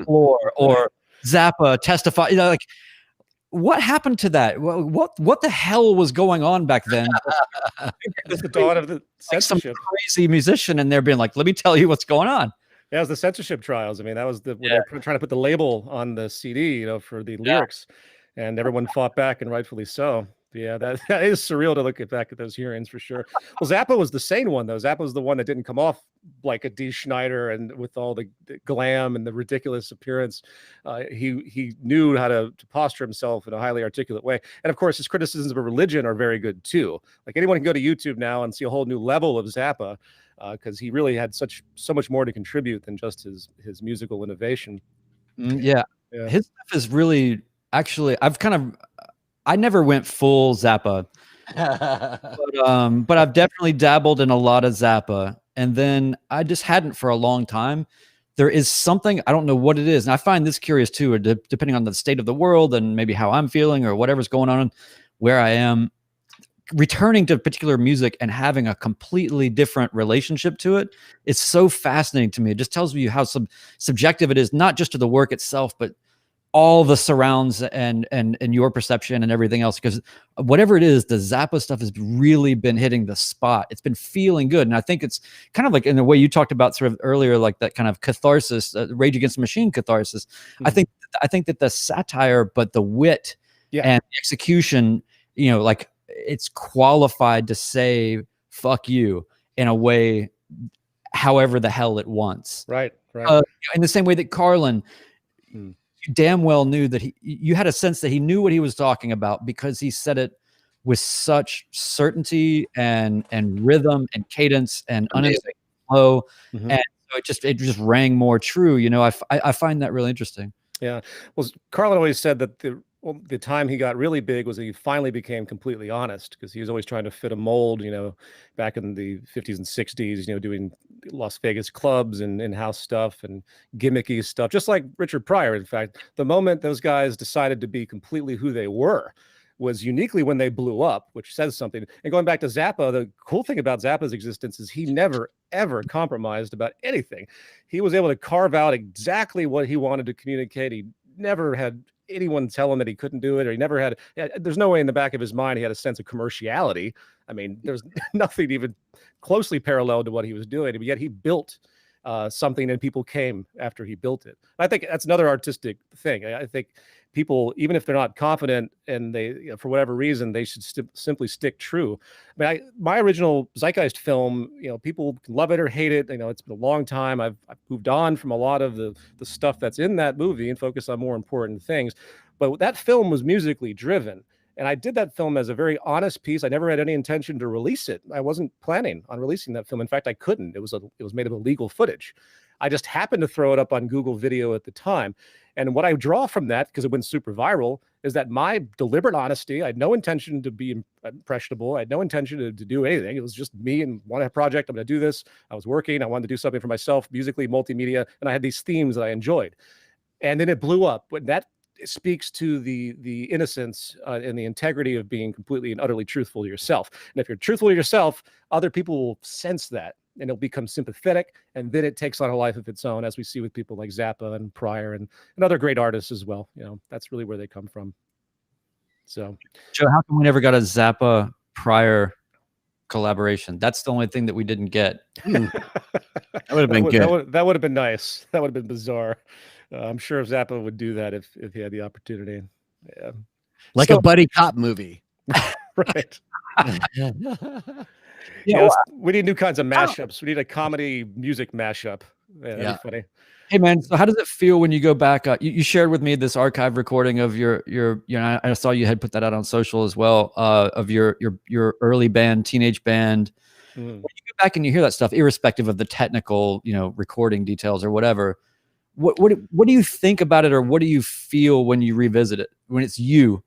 floor, or Zappa testify. Like, what happened to that? What the hell was going on back then? It's the dawn of the censorship. Some crazy musician in there being like, "Let me tell you what's going on." Yeah, it was the censorship trials. I mean, that was when they were trying to put the label on the CD, for the lyrics, and everyone fought back, and rightfully so. Yeah, that is surreal to look back at those hearings for sure. Well, Zappa was the sane one, though. Zappa was the one that didn't come off like a Dee Snider and with all the glam and the ridiculous appearance. He knew how to posture himself in a highly articulate way. And of course, his criticisms of religion are very good too. Like, anyone can go to YouTube now and see a whole new level of Zappa, because he really had so much more to contribute than just his musical innovation. Yeah. His stuff is really, actually, I never went full Zappa, but I've definitely dabbled in a lot of Zappa, and then I just hadn't for a long time. There is something, I don't know what it is, and I find this curious too, depending on the state of the world and maybe how I'm feeling or whatever's going on where I am. Returning to particular music and having a completely different relationship to it, it's so fascinating to me. It just tells me how subjective it is, not just to the work itself, but all the surrounds and your perception and everything else. Because whatever it is, the Zappa stuff has really been hitting the spot. It's been feeling good. And I think it's kind of like, in the way you talked about sort of earlier, like that kind of catharsis, Rage Against the Machine catharsis. Mm-hmm. I think that the satire, but the wit and the execution, like, it's qualified to say fuck you in a way, however the hell it wants. Right. In the same way that Carlin, you damn well knew that you had a sense that he knew what he was talking about, because he said it with such certainty and rhythm and cadence and unmistakable flow. Mm-hmm. And so it just rang more true. I find that really interesting. Yeah. Well, Carlin always said that the time he got really big was that he finally became completely honest, because he was always trying to fit a mold, back in the 50s and 60s, doing Las Vegas clubs and in-house stuff and gimmicky stuff, just like Richard Pryor. In fact, the moment those guys decided to be completely who they were, was uniquely when they blew up, which says something. And going back to Zappa, the cool thing about Zappa's existence is he never, ever compromised about anything. He was able to carve out exactly what he wanted to communicate. He never had anyone tell him that he couldn't do it, or he never had, there's no way in the back of his mind he had a sense of commerciality. I mean, there's nothing even closely parallel to what he was doing, but yet he built something, and people came after he built it. I think that's another artistic thing. I think people, even if they're not confident and they, for whatever reason, they should simply stick true. I mean, my original Zeitgeist film, people can love it or hate it. It's been a long time. I've moved on from a lot of the stuff that's in that movie and focus on more important things. But that film was musically driven. And I did that film as a very honest piece. I never had any intention to release it. I wasn't planning on releasing that film. In fact, I couldn't. It was made of illegal footage. I just happened to throw it up on Google Video at the time. And what I draw from that, because it went super viral, is that my deliberate honesty, I had no intention to be impressionable. I had no intention to do anything. It was just me and one project. I'm going to do this. I was working. I wanted to do something for myself, musically, multimedia. And I had these themes that I enjoyed. And then it blew up. But that speaks to the innocence and the integrity of being completely and utterly truthful to yourself. And if you're truthful to yourself, other people will sense that, and it'll become sympathetic, and then it takes on a life of its own, as we see with people like Zappa and Pryor and other great artists as well. That's really where they come from. So, Joe, how come we never got a Zappa Pryor collaboration? That's the only thing that we didn't get. That would have been good. That would have been nice. That would have been bizarre. I'm sure Zappa would do that if he had the opportunity. Yeah, like a buddy cop movie, right? We need new kinds of mashups. We need a comedy music mashup. That'd be funny. Hey man, so how does it feel when you go back? You shared with me this archive recording of your I saw you had put that out on social as well, of your early band, teenage band. When you go back and you hear that stuff, irrespective of the technical, recording details or whatever, what do you think about it, or what do you feel when you revisit it, when it's you?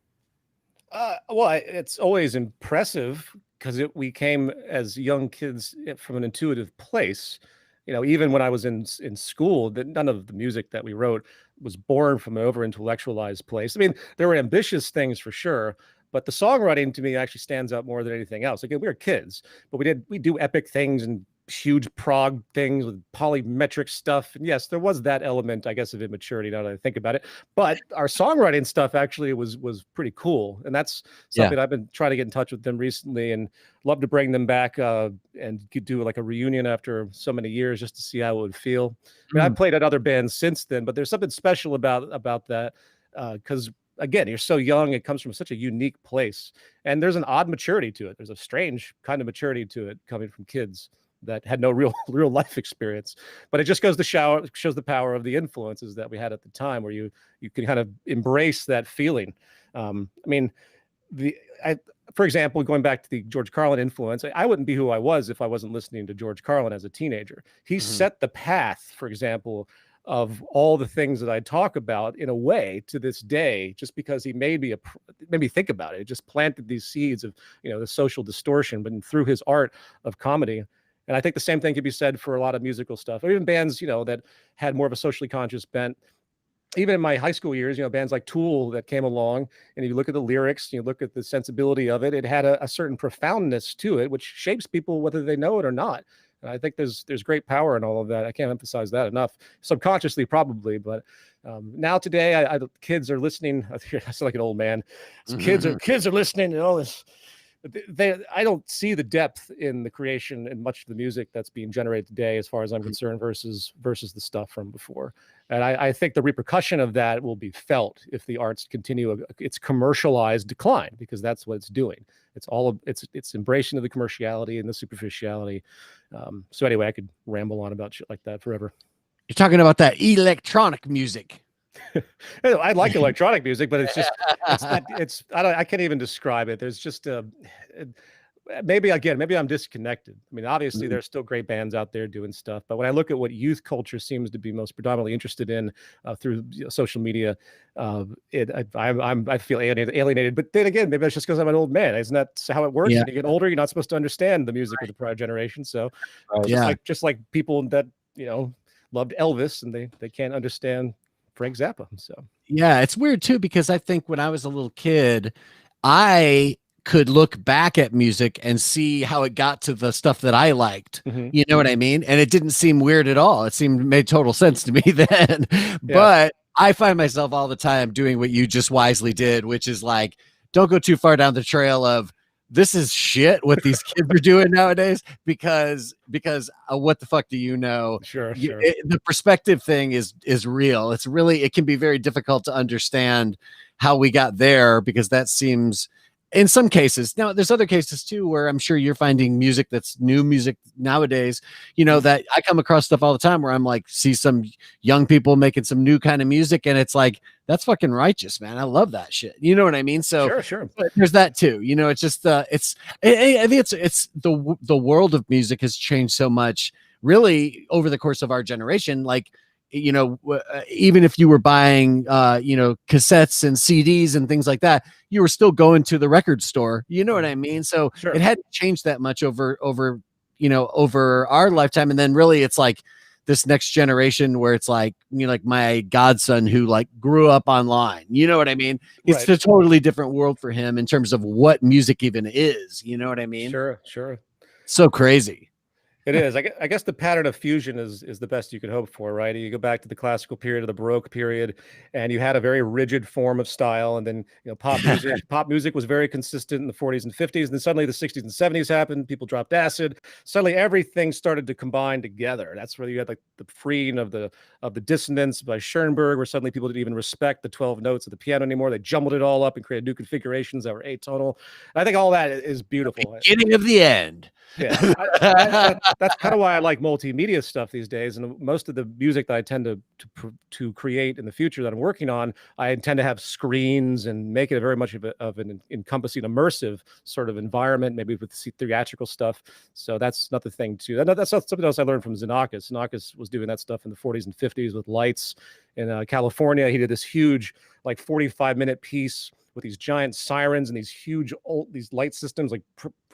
Well, it's always impressive because we came as young kids from an intuitive place. Even when I was in school, that none of the music that we wrote was born from an over-intellectualized place. I mean, there were ambitious things for sure, but the songwriting to me actually stands out more than anything else. Again, we were kids, but we do epic things and huge prog things with polymetric stuff. And yes, there was that element, I guess, of immaturity now that I think about it. But our songwriting stuff actually was pretty cool. And that's something I've been trying to get in touch with them recently, and love to bring them back and do like a reunion after so many years just to see how it would feel. I mean, I've played at other bands since then, but there's something special about that because again, you're so young, it comes from such a unique place. And there's an odd maturity to it. There's a strange kind of maturity to it coming from kids that had no real life experience, but it just goes to shows the power of the influences that we had at the time, where you can kind of embrace that feeling. I mean, for example, going back to the George Carlin influence, I wouldn't be who I was if I wasn't listening to George Carlin as a teenager. He set the path, for example, of all the things that I talk about in a way to this day, just because he made me think about it. It just planted these seeds of, the social distortion, but through his art of comedy. And I think the same thing could be said for a lot of musical stuff, or even bands, that had more of a socially conscious bent. Even in my high school years, bands like Tool that came along, and you look at the lyrics, you look at the sensibility of it, it had a certain profoundness to it, which shapes people whether they know it or not. And I think there's great power in all of that. I can't emphasize that enough, subconsciously probably, but now today, kids are listening. I sound like an old man. Kids are listening to all this. I don't see the depth in the creation and much of the music that's being generated today, as far as I'm concerned, versus the stuff from before. And I think the repercussion of that will be felt if the arts continue its commercialized decline, because that's what it's doing. It's embracing of the commerciality and the superficiality. So anyway, I could ramble on about shit like that forever. You're talking about that electronic music. I like electronic music, but I can't even describe it. There's just maybe I'm disconnected. I mean, obviously there's still great bands out there doing stuff, but when I look at what youth culture seems to be most predominantly interested in through social media, I feel alienated. But then again, maybe that's just because I'm an old man. Isn't that how it works? When you get older, you're not supposed to understand the music of the prior generation. So just like people that loved Elvis, and they can't understand Frank Zappa. So yeah, it's weird too, because I think when I was a little kid, I could look back at music and see how it got to the stuff that I liked. Mhm. You know what I mean? And it didn't seem weird at all. It made total sense to me then. But I find myself all the time doing what you just wisely did, which is like, don't go too far down the trail of this is shit what these kids are doing nowadays, because what the fuck do you know? Sure. The perspective thing is real. It can be very difficult to understand how we got there, because that seems, in some cases, now there's other cases too where I'm sure you're finding music that's new music nowadays, that I come across stuff all the time where I'm like, see some young people making some new kind of music, and it's like, that's fucking righteous, man. I love that shit. You know what I mean? So sure. But there's that too. It's just I think it's the world of music has changed so much, really, over the course of our generation. Like, even if you were buying, cassettes and CDs and things like that, you were still going to the record store. You know what I mean? So it hadn't changed that much over our lifetime. And then really it's like this next generation where it's like, like my godson who like grew up online. You know what I mean? It's a totally different world for him in terms of what music even is. You know what I mean? Sure. So crazy. It is. I guess the pattern of fusion is the best you could hope for, right? You go back to the classical period, or the Baroque period, and you had a very rigid form of style, and then pop music was very consistent in the 40s and 50s, and then suddenly the 60s and 70s happened. People dropped acid. Suddenly everything started to combine together. That's where you had like the freeing of the dissonance by Schoenberg, where suddenly people didn't even respect the 12 notes of the piano anymore. They jumbled it all up and created new configurations that were atonal. I think all that is beautiful. Beginning of the end. Yeah, that's kind of why I like multimedia stuff these days. And most of the music that I tend to create in the future that I'm working on, I intend to have screens and make it very much of an encompassing, immersive sort of environment, maybe with theatrical stuff. So that's another thing too. That's something else I learned from Xenakis. Xenakis was doing that stuff in the 40s and 50s with lights in California. He did this huge, like 45-minute piece with these giant sirens and these huge these light systems, like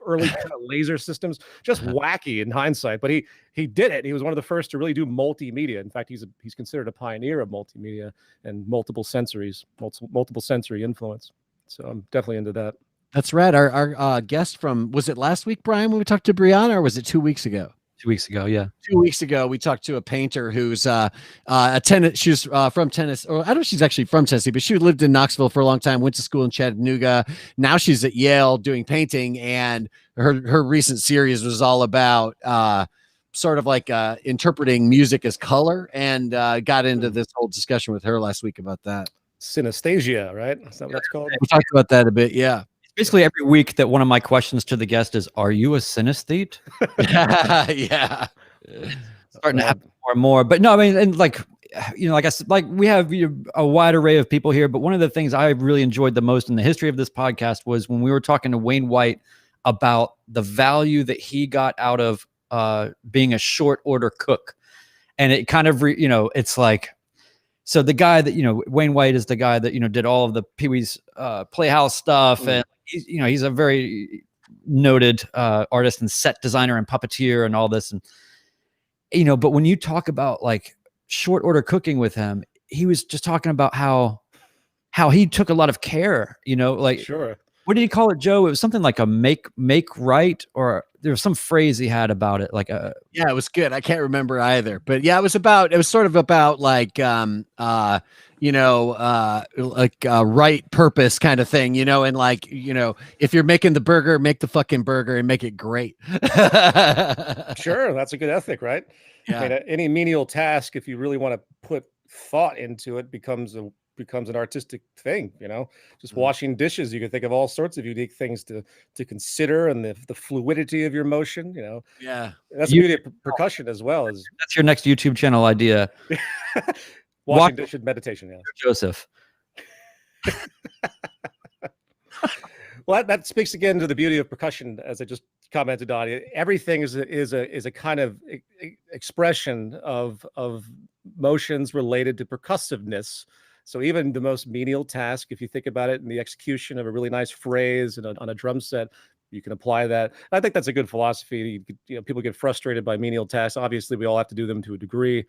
early kind of laser systems, just wacky in hindsight. But he did it. He was one of the first to really do multimedia. In fact, he's considered a pioneer of multimedia and multiple sensory influence. So I'm definitely into that. That's right. Our guest from, was it last week, Brian, when we talked to Brianna, or was it 2 weeks ago? 2 weeks ago, yeah. 2 weeks ago, we talked to a painter who's a tenant. She's from Tennessee, or I don't know if she's actually from Tennessee, but she lived in Knoxville for a long time, went to school in Chattanooga. Now she's at Yale doing painting, and her recent series was all about sort of like interpreting music as color, and got into this whole discussion with her last week about that. Synesthesia, right? Is that what that's called? We talked about that a bit, yeah. Basically, every week that one of my questions to the guest is, "Are you a synesthete?" Yeah, starting to happen more and more. But no, I mean, and like, like I said, like we have a wide array of people here. But one of the things I really enjoyed the most in the history of this podcast was when we were talking to Wayne White about the value that he got out of being a short order cook, and it kind of it's like. So the guy that, Wayne White is the guy that, did all of the Pee-wee's Playhouse stuff. And he's a very noted artist and set designer and puppeteer and all this. And, but when you talk about like short order cooking with him, he was just talking about how he took a lot of care, like, sure. What did he call it, Joe? It was something like a make right, or there was some phrase he had about it. Like yeah, it was good. I can't remember either, but yeah, it was sort of about like, right purpose kind of thing, and like, if you're making the burger, make the fucking burger and make it great. Sure. That's a good ethic, right? Yeah. I mean, any menial task, if you really want to put thought into it, becomes an artistic thing, just washing dishes. You can think of all sorts of unique things to consider, and the fluidity of your motion, Yeah. That's the beauty of percussion as well. That's your next YouTube channel idea. Washing dishes meditation. Yeah. Joseph. Well, that speaks again to the beauty of percussion, as I just commented on. Everything is a kind of expression of motions related to percussiveness. So even the most menial task, if you think about it in the execution of a really nice phrase and on a drum set, you can apply that. I think that's a good philosophy. People get frustrated by menial tasks. Obviously, we all have to do them to a degree,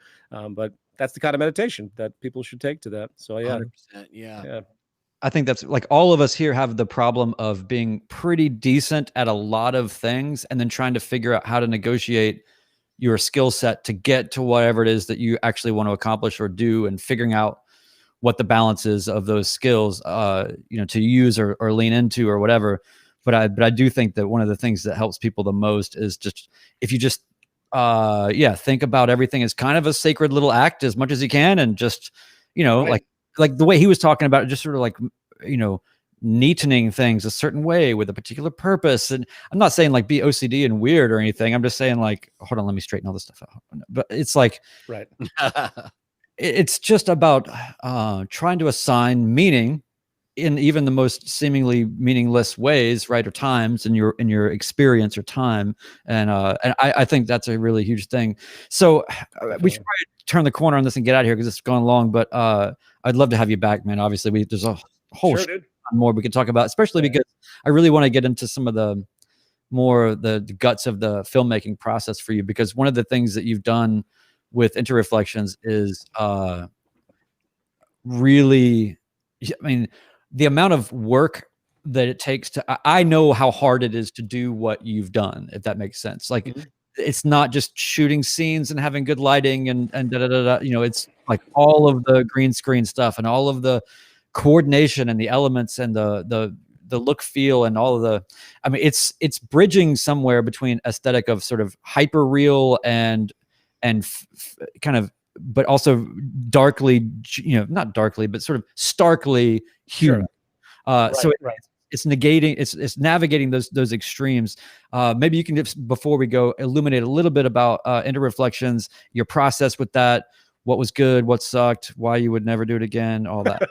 but that's the kind of meditation that people should take to that. So yeah, 100%, yeah. I think that's like all of us here have the problem of being pretty decent at a lot of things and then trying to figure out how to negotiate your skill set to get to whatever it is that you actually want to accomplish or do, and figuring out what the balance is of those skills, to use or lean into or whatever. But I do think that one of the things that helps people the most is just, if you just, think about everything as kind of a sacred little act as much as you can. And just, Right. like the way he was talking about it, just sort of like, neatening things a certain way with a particular purpose. And I'm not saying like be OCD and weird or anything. I'm just saying like, hold on, let me straighten all this stuff out. But it's like, Right. it's just about trying to assign meaning in even the most seemingly meaningless ways, right, or times in your experience or time, and I think that's a really huge thing. So we should probably turn the corner on this and get out of here because it's gone long. But I'd love to have you back, man. Obviously, there's a whole more we could talk about, especially because I really want to get into some of the guts of the filmmaking process for you, because one of the things that you've done with InterReflections is really, I mean, the amount of work that it takes I know how hard it is to do what you've done, if that makes sense. Like, it's not just shooting scenes and having good lighting and da da da da. It's like all of the green screen stuff and all of the coordination and the elements and the look, feel, and all of the, I mean, it's bridging somewhere between aesthetic of sort of hyper real and kind of, but also darkly, not darkly, but sort of starkly human. So it's negating, it's navigating those extremes. Maybe you can just, before we go, illuminate a little bit about InterReflections, your process with that, what was good, what sucked, why you would never do it again, all that.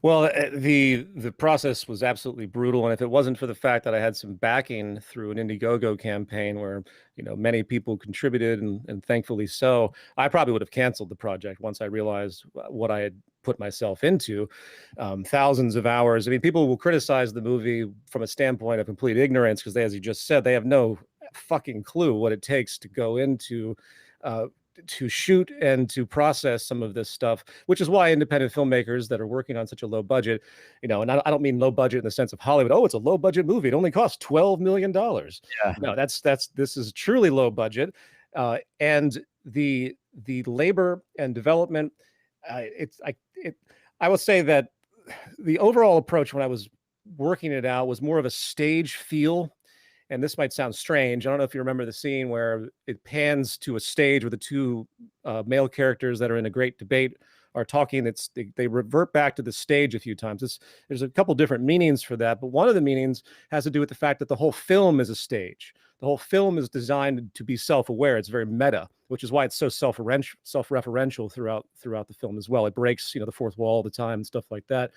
Well, the process was absolutely brutal, and if it wasn't for the fact that I had some backing through an Indiegogo campaign where many people contributed, and thankfully so, I probably would have canceled the project once I realized what I had put myself into. Thousands of hours. I mean, people will criticize the movie from a standpoint of complete ignorance because as you just said, they have no fucking clue what it takes to go into to shoot and to process some of this stuff, which is why independent filmmakers that are working on such a low budget, and I don't mean low budget in the sense of Hollywood. Oh, it's a low budget movie. It only costs $12 million. Yeah. No, this is truly low budget. And the labor and development, I will say that the overall approach when I was working it out was more of a stage feel. And this might sound strange. I don't know if you remember the scene where it pans to a stage where the two male characters that are in a great debate are talking. They revert back to the stage a few times. There's a couple different meanings for that, but one of the meanings has to do with the fact that the whole film is a stage. The whole film is designed to be self-aware. It's very meta, which is why it's so self-referential throughout the film as well. It breaks, the fourth wall all the time and stuff like that.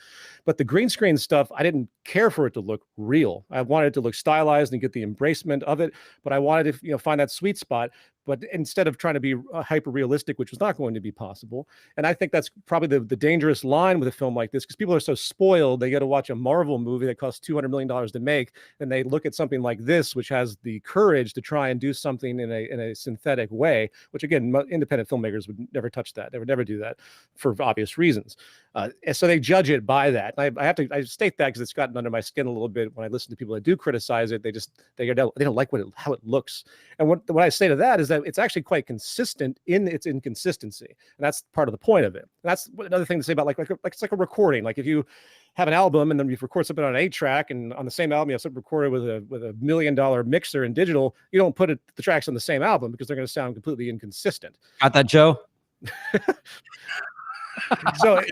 But the green screen stuff, I didn't care for it to look real. I wanted it to look stylized and get the embracement of it, but I wanted to, find that sweet spot. But instead of trying to be hyper realistic, which was not going to be possible. And I think that's probably the dangerous line with a film like this, because people are so spoiled. They get to watch a Marvel movie that costs $200 million to make, and they look at something like this, which has the courage to try and do something in a synthetic way, which again, independent filmmakers would never touch that. They would never do that for obvious reasons. And so they judge it by that. And I state that because it's gotten under my skin a little bit when I listen to people that do criticize it. They don't like how it looks. And what I say to that is that it's actually quite consistent in its inconsistency, and that's part of the point of it. And that's another thing to say about like it's like a recording. Like if you have an album and then you record something on an 8-track, and on the same album you have something recorded with a $1 million mixer and digital, you don't put the tracks on the same album because they're going to sound completely inconsistent. Got that, Joe? So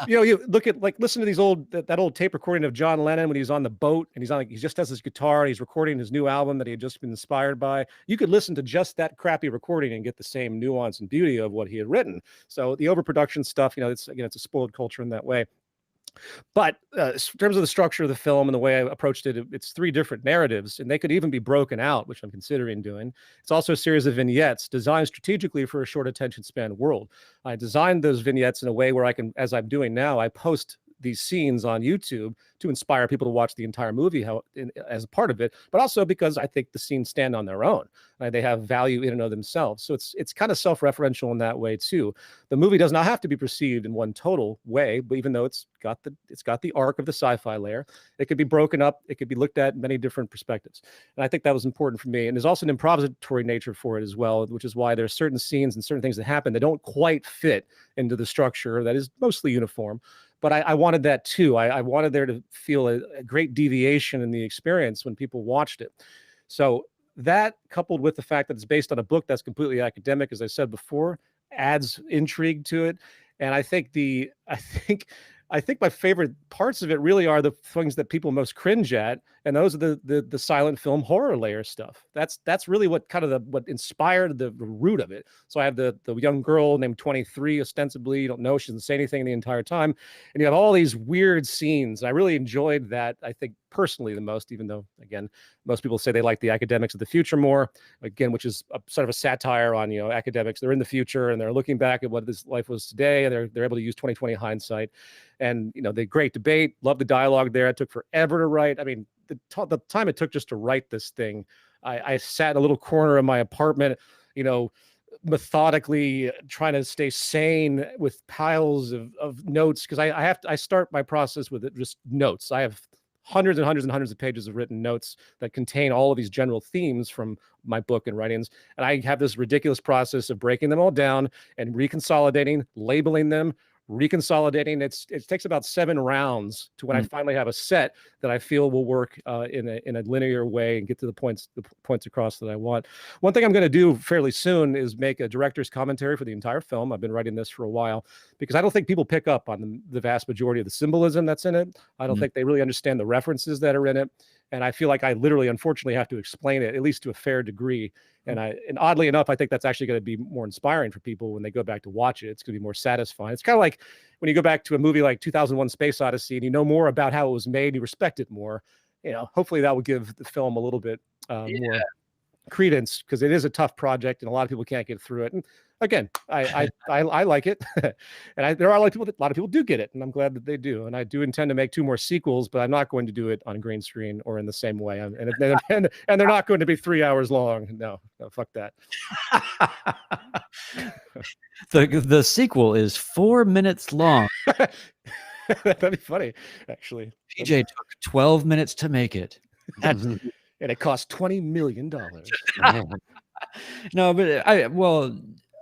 you look at, like, listen to these that old tape recording of John Lennon when he's on the boat and he just has his guitar and he's recording his new album that he had just been inspired by. You could listen to just that crappy recording and get the same nuance and beauty of what he had written. So the overproduction stuff, it's a spoiled culture in that way. But in terms of the structure of the film and the way I approached it, it's 3 different narratives, and they could even be broken out, which I'm considering doing. It's also a series of vignettes designed strategically for a short attention span world. I designed those vignettes in a way where I can, as I'm doing now, I post these scenes on YouTube to inspire people to watch the entire movie as a part of it, but also because I think the scenes stand on their own. They have value in and of themselves. So it's kind of self-referential in that way too. The movie does not have to be perceived in one total way, but even though it's got the arc of the sci-fi layer, it could be broken up. It could be looked at in many different perspectives. And I think that was important for me. And there's also an improvisatory nature for it as well, which is why there's certain scenes and certain things that happen that don't quite fit into the structure that is mostly uniform. But I wanted that too. I wanted there to feel a great deviation in the experience when people watched it. So that, coupled with the fact that it's based on a book that's completely academic, as I said before, adds intrigue to it. And I think my favorite parts of it really are the things that people most cringe at, and those are the silent film horror layer stuff. That's really what kind of what inspired the root of it. So I have the young girl named 23, ostensibly, you don't know, she doesn't say anything the entire time, and you have all these weird scenes. I really enjoyed that, I think, personally the most, even though, again, most people say they like the academics of the future more, again, which is sort of a satire on, academics. They're in the future and they're looking back at what this life was today, and they're able to use 2020 hindsight. And the great debate, love the dialogue there. It took forever to write. I mean, the time it took just to write this thing, I sat in a little corner of my apartment, methodically trying to stay sane with piles of notes, because I start my process with just notes. I have hundreds and hundreds and hundreds of pages of written notes that contain all of these general themes from my book and writings. And I have this ridiculous process of breaking them all down and reconsolidating, labeling them, reconsolidating. It takes about 7 rounds to when I finally have a set that I feel will work in a linear way and get to the points across that I want. One thing I'm going to do fairly soon is make a director's commentary for the entire film. I've been writing this for a while because I don't think people pick up on the vast majority of the symbolism that's in it. I don't think they really understand the references that are in it. And I feel like I literally, unfortunately, have to explain it, at least to a fair degree. And oddly enough, I think that's actually going to be more inspiring for people when they go back to watch it. It's going to be more satisfying. It's kind of like when you go back to a movie like 2001: Space Odyssey and you know more about how it was made, you respect it more. Hopefully that will give the film a little bit more credence, because it is a tough project and a lot of people can't get through it. And again, I like it, and there are a lot of people do get it, and I'm glad that they do. And I do intend to make 2 more sequels, but I'm not going to do it on green screen or in the same way. And they're not going to be 3 hours long. No, fuck that. The sequel is 4 minutes long. That'd be funny, actually. PJ took 12 minutes to make it. And it cost $20 million. No, but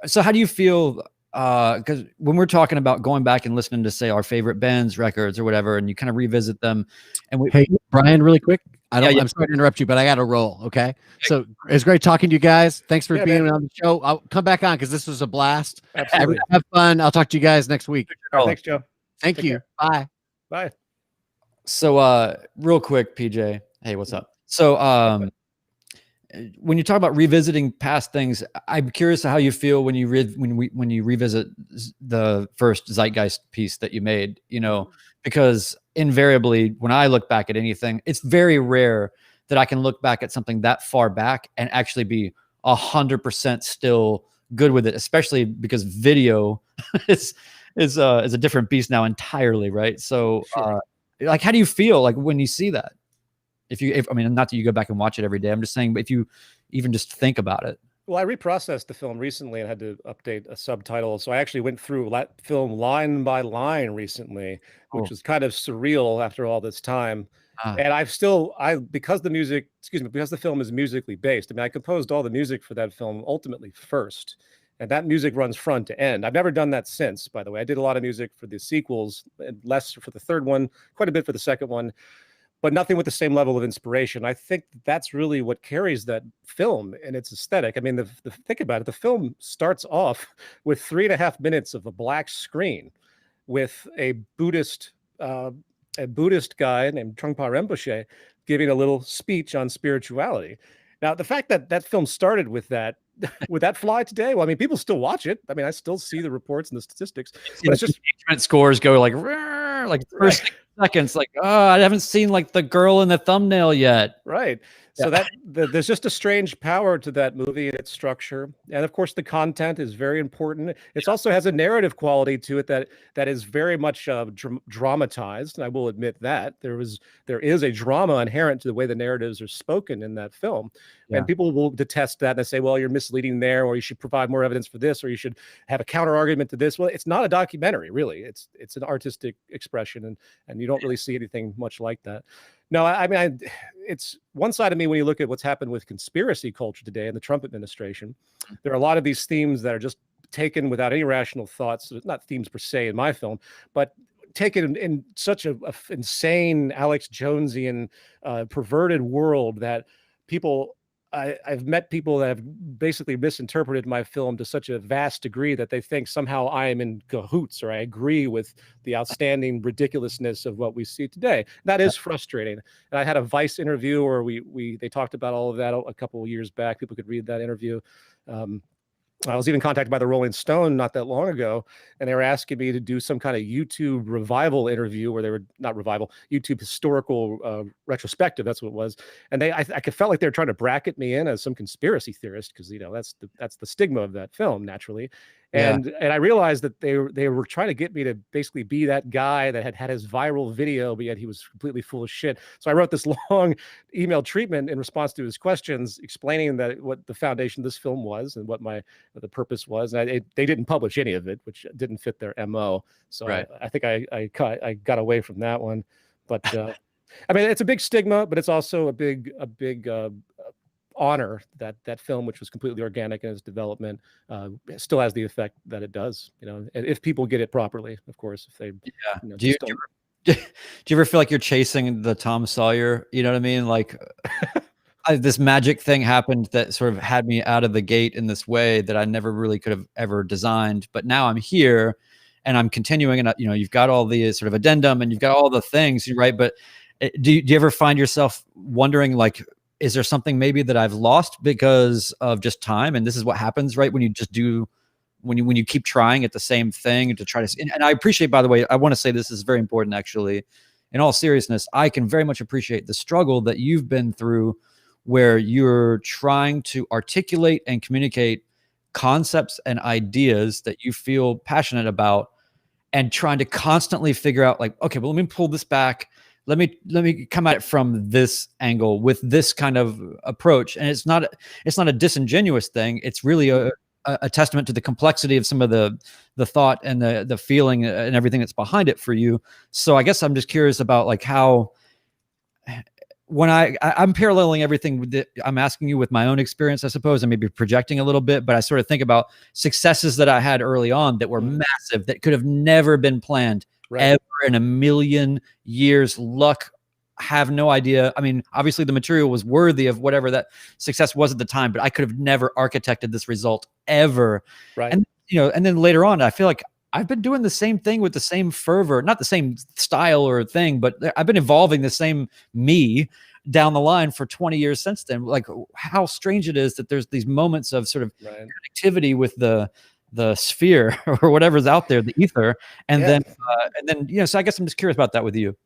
so how do you feel? Because when we're talking about going back and listening to, say, our favorite bands records or whatever, and you kind of revisit them, and hey, Brian, really quick. I'm sorry to interrupt you, but I got to roll. Okay. So it's great talking to you guys. Thanks for being on the show. I'll come back on because this was a blast. Absolutely. Have fun. I'll talk to you guys next week. All right, thanks, Joe. Thank you. Care. Bye. Bye. So, real quick, PJ. Hey, what's up? So, when you talk about revisiting past things, I'm curious how you feel when you revisit the first Zeitgeist piece that you made. Because invariably, when I look back at anything, it's very rare that I can look back at something that far back and actually be 100% still good with it, especially because video is a different beast now entirely, right? So, like, how do you feel like when you see that? I mean, not that you go back and watch it every day. I'm just saying, but if you even just think about it. Well, I reprocessed the film recently and had to update a subtitle. So I actually went through that film line by line recently, which was kind of surreal after all this time. And because the film is musically based. I mean, I composed all the music for that film ultimately first. And that music runs front to end. I've never done that since, by the way. I did a lot of music for the sequels, and less for the third one, quite a bit for the second one, but nothing with the same level of inspiration. I think that's really what carries that film and its aesthetic. I mean, think about it. The film starts off with 3.5 minutes of a black screen with a Buddhist guy named Trungpa Rinpoche giving a little speech on spirituality. Now, the fact that that film started with that, would that fly today? Well, I mean, people still watch it. I mean, I still see the reports and the statistics. But it's just engagement scores go like first 6 seconds. Like, I haven't seen like the girl in the thumbnail yet. Right. So there's just a strange power to that movie and its structure, and of course the content is very important. It also has a narrative quality to it that is very much dramatized. And I will admit that there is a drama inherent to the way the narratives are spoken in that film. And people will detest that and they say, well, you're misleading there, or you should provide more evidence for this, or you should have a counter argument to this. Well, it's not a documentary, really. It's an artistic expression, and you don't really see anything much like that. No, I mean, it's one side of me when you look at what's happened with conspiracy culture today in the Trump administration. There are a lot of these themes that are just taken without any rational thoughts, not themes per se in my film, but taken in such a insane Alex Jonesian perverted world that people, I've met people that have basically misinterpreted my film to such a vast degree that they think somehow I am in cahoots or I agree with the outstanding ridiculousness of what we see today. That is frustrating. And I had a Vice interview where they talked about all of that a couple of years back. People could read that interview. I was even contacted by the Rolling Stone not that long ago, and they were asking me to do some kind of YouTube revival interview where they were not revival, YouTube historical retrospective. That's what it was. And I felt like they were trying to bracket me in as some conspiracy theorist because, that's the stigma of that film, naturally. And I realized that they were trying to get me to basically be that guy that had his viral video, but yet he was completely full of shit. So I wrote this long email treatment in response to his questions, explaining what the foundation of this film was and what the purpose was. And they didn't publish any of it, which didn't fit their MO. So I think I got away from that one. But I mean, it's a big stigma, but it's also a big honor that film, which was completely organic in its development, still has the effect that it does. If people get it properly, of course. If they, do you ever feel like you're chasing the Tom Sawyer? You know what I mean? Like this magic thing happened that sort of had me out of the gate in this way that I never really could have ever designed. But now I'm here and I'm continuing, and you've got all the sort of addendum and you've got all the things, right? But do you ever find yourself wondering, like, is there something maybe that I've lost because of just time? And this is what happens, right? When you just when you keep trying at the same thing to try to, and I appreciate, by the way, I want to say this is very important, actually, in all seriousness, I can very much appreciate the struggle that you've been through where you're trying to articulate and communicate concepts and ideas that you feel passionate about and trying to constantly figure out, like, okay, well, let me pull this back. Let me come at it from this angle with this kind of approach. And it's not a disingenuous thing. It's really a testament to the complexity of some of the thought and the feeling and everything that's behind it for you. So I guess I'm just curious about, like, how, when I'm paralleling everything with I'm asking you with my own experience, I suppose, and maybe projecting a little bit, but I sort of think about successes that I had early on that were massive, that could have never been planned ever in a million years. Luck, have no idea. I mean, obviously the material was worthy of whatever that success was at the time, but I could have never architected this result ever. Right. And, and then later on, I feel like I've been doing the same thing with the same fervor, not the same style or thing, but I've been evolving the same me down the line for 20 years since then. Like, how strange it is that there's these moments of sort of connectivity with the sphere or whatever's out there, the ether. And then, so I guess I'm just curious about that with you.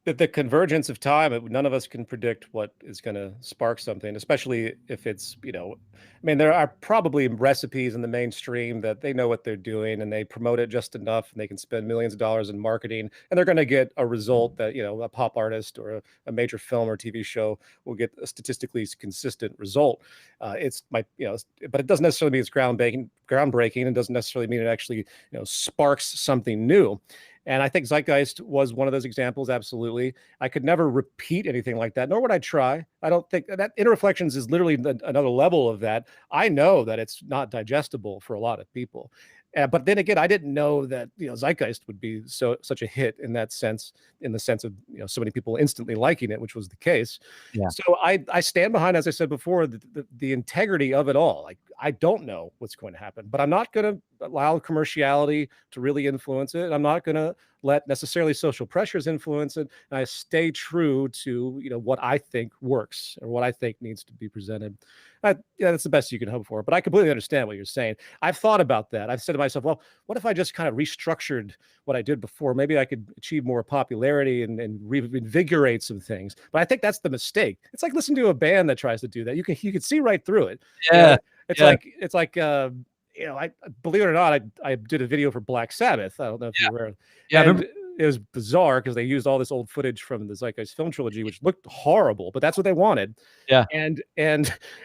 The convergence of time, none of us can predict what is going to spark something, especially if it's, I mean, there are probably recipes in the mainstream that they know what they're doing and they promote it just enough and they can spend millions of dollars in marketing and they're going to get a result that, a pop artist or a major film or TV show will get a statistically consistent result. But it doesn't necessarily mean it's groundbreaking and doesn't necessarily mean it actually, sparks something new. And I think Zeitgeist was one of those examples. Absolutely. I could never repeat anything like that, nor would I try. I don't think that InterReflections is literally another level of that. I know that it's not digestible for a lot of people. But then again, I didn't know that, Zeitgeist would be such a hit in that sense, in the sense of, so many people instantly liking it, which was the case. Yeah. So I stand behind, as I said before, the integrity of it all. Like, I don't know what's going to happen, but I'm not going to allow commerciality to really influence it. I'm not going to let necessarily social pressures influence it. And I stay true to, what I think works or what I think needs to be presented. Yeah, that's the best you can hope for. But I completely understand what you're saying. I've thought about that. I've said to myself, well, what if I just kind of restructured what I did before? Maybe I could achieve more popularity and reinvigorate some things. But I think that's the mistake. It's like listening to a band that tries to do that. You can see right through it. Yeah. It's like I believe it or not, I did a video for Black Sabbath. I don't know if you're aware. Yeah, and it was bizarre because they used all this old footage from the Zeitgeist film trilogy, which looked horrible, but that's what they wanted. Yeah.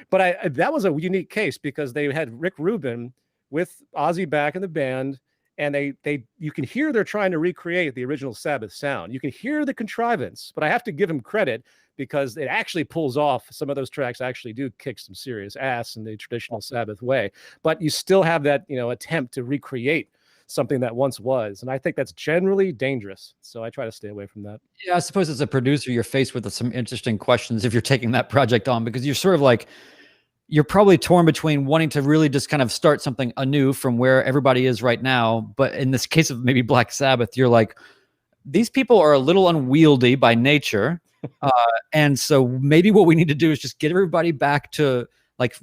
But that was a unique case because they had Rick Rubin with Ozzy back in the band, and you can hear they're trying to recreate the original Sabbath sound. You can hear the contrivance, but I have to give him credit because it actually pulls off. Some of those tracks actually do kick some serious ass in the traditional Sabbath way, but you still have that, attempt to recreate something that once was. And I think that's generally dangerous. So I try to stay away from that. Yeah, I suppose as a producer, you're faced with some interesting questions if you're taking that project on, because you're sort of like, you're probably torn between wanting to really just kind of start something anew from where everybody is right now. But in this case of maybe Black Sabbath, you're like, these people are a little unwieldy by nature. And so maybe what we need to do is just get everybody back to like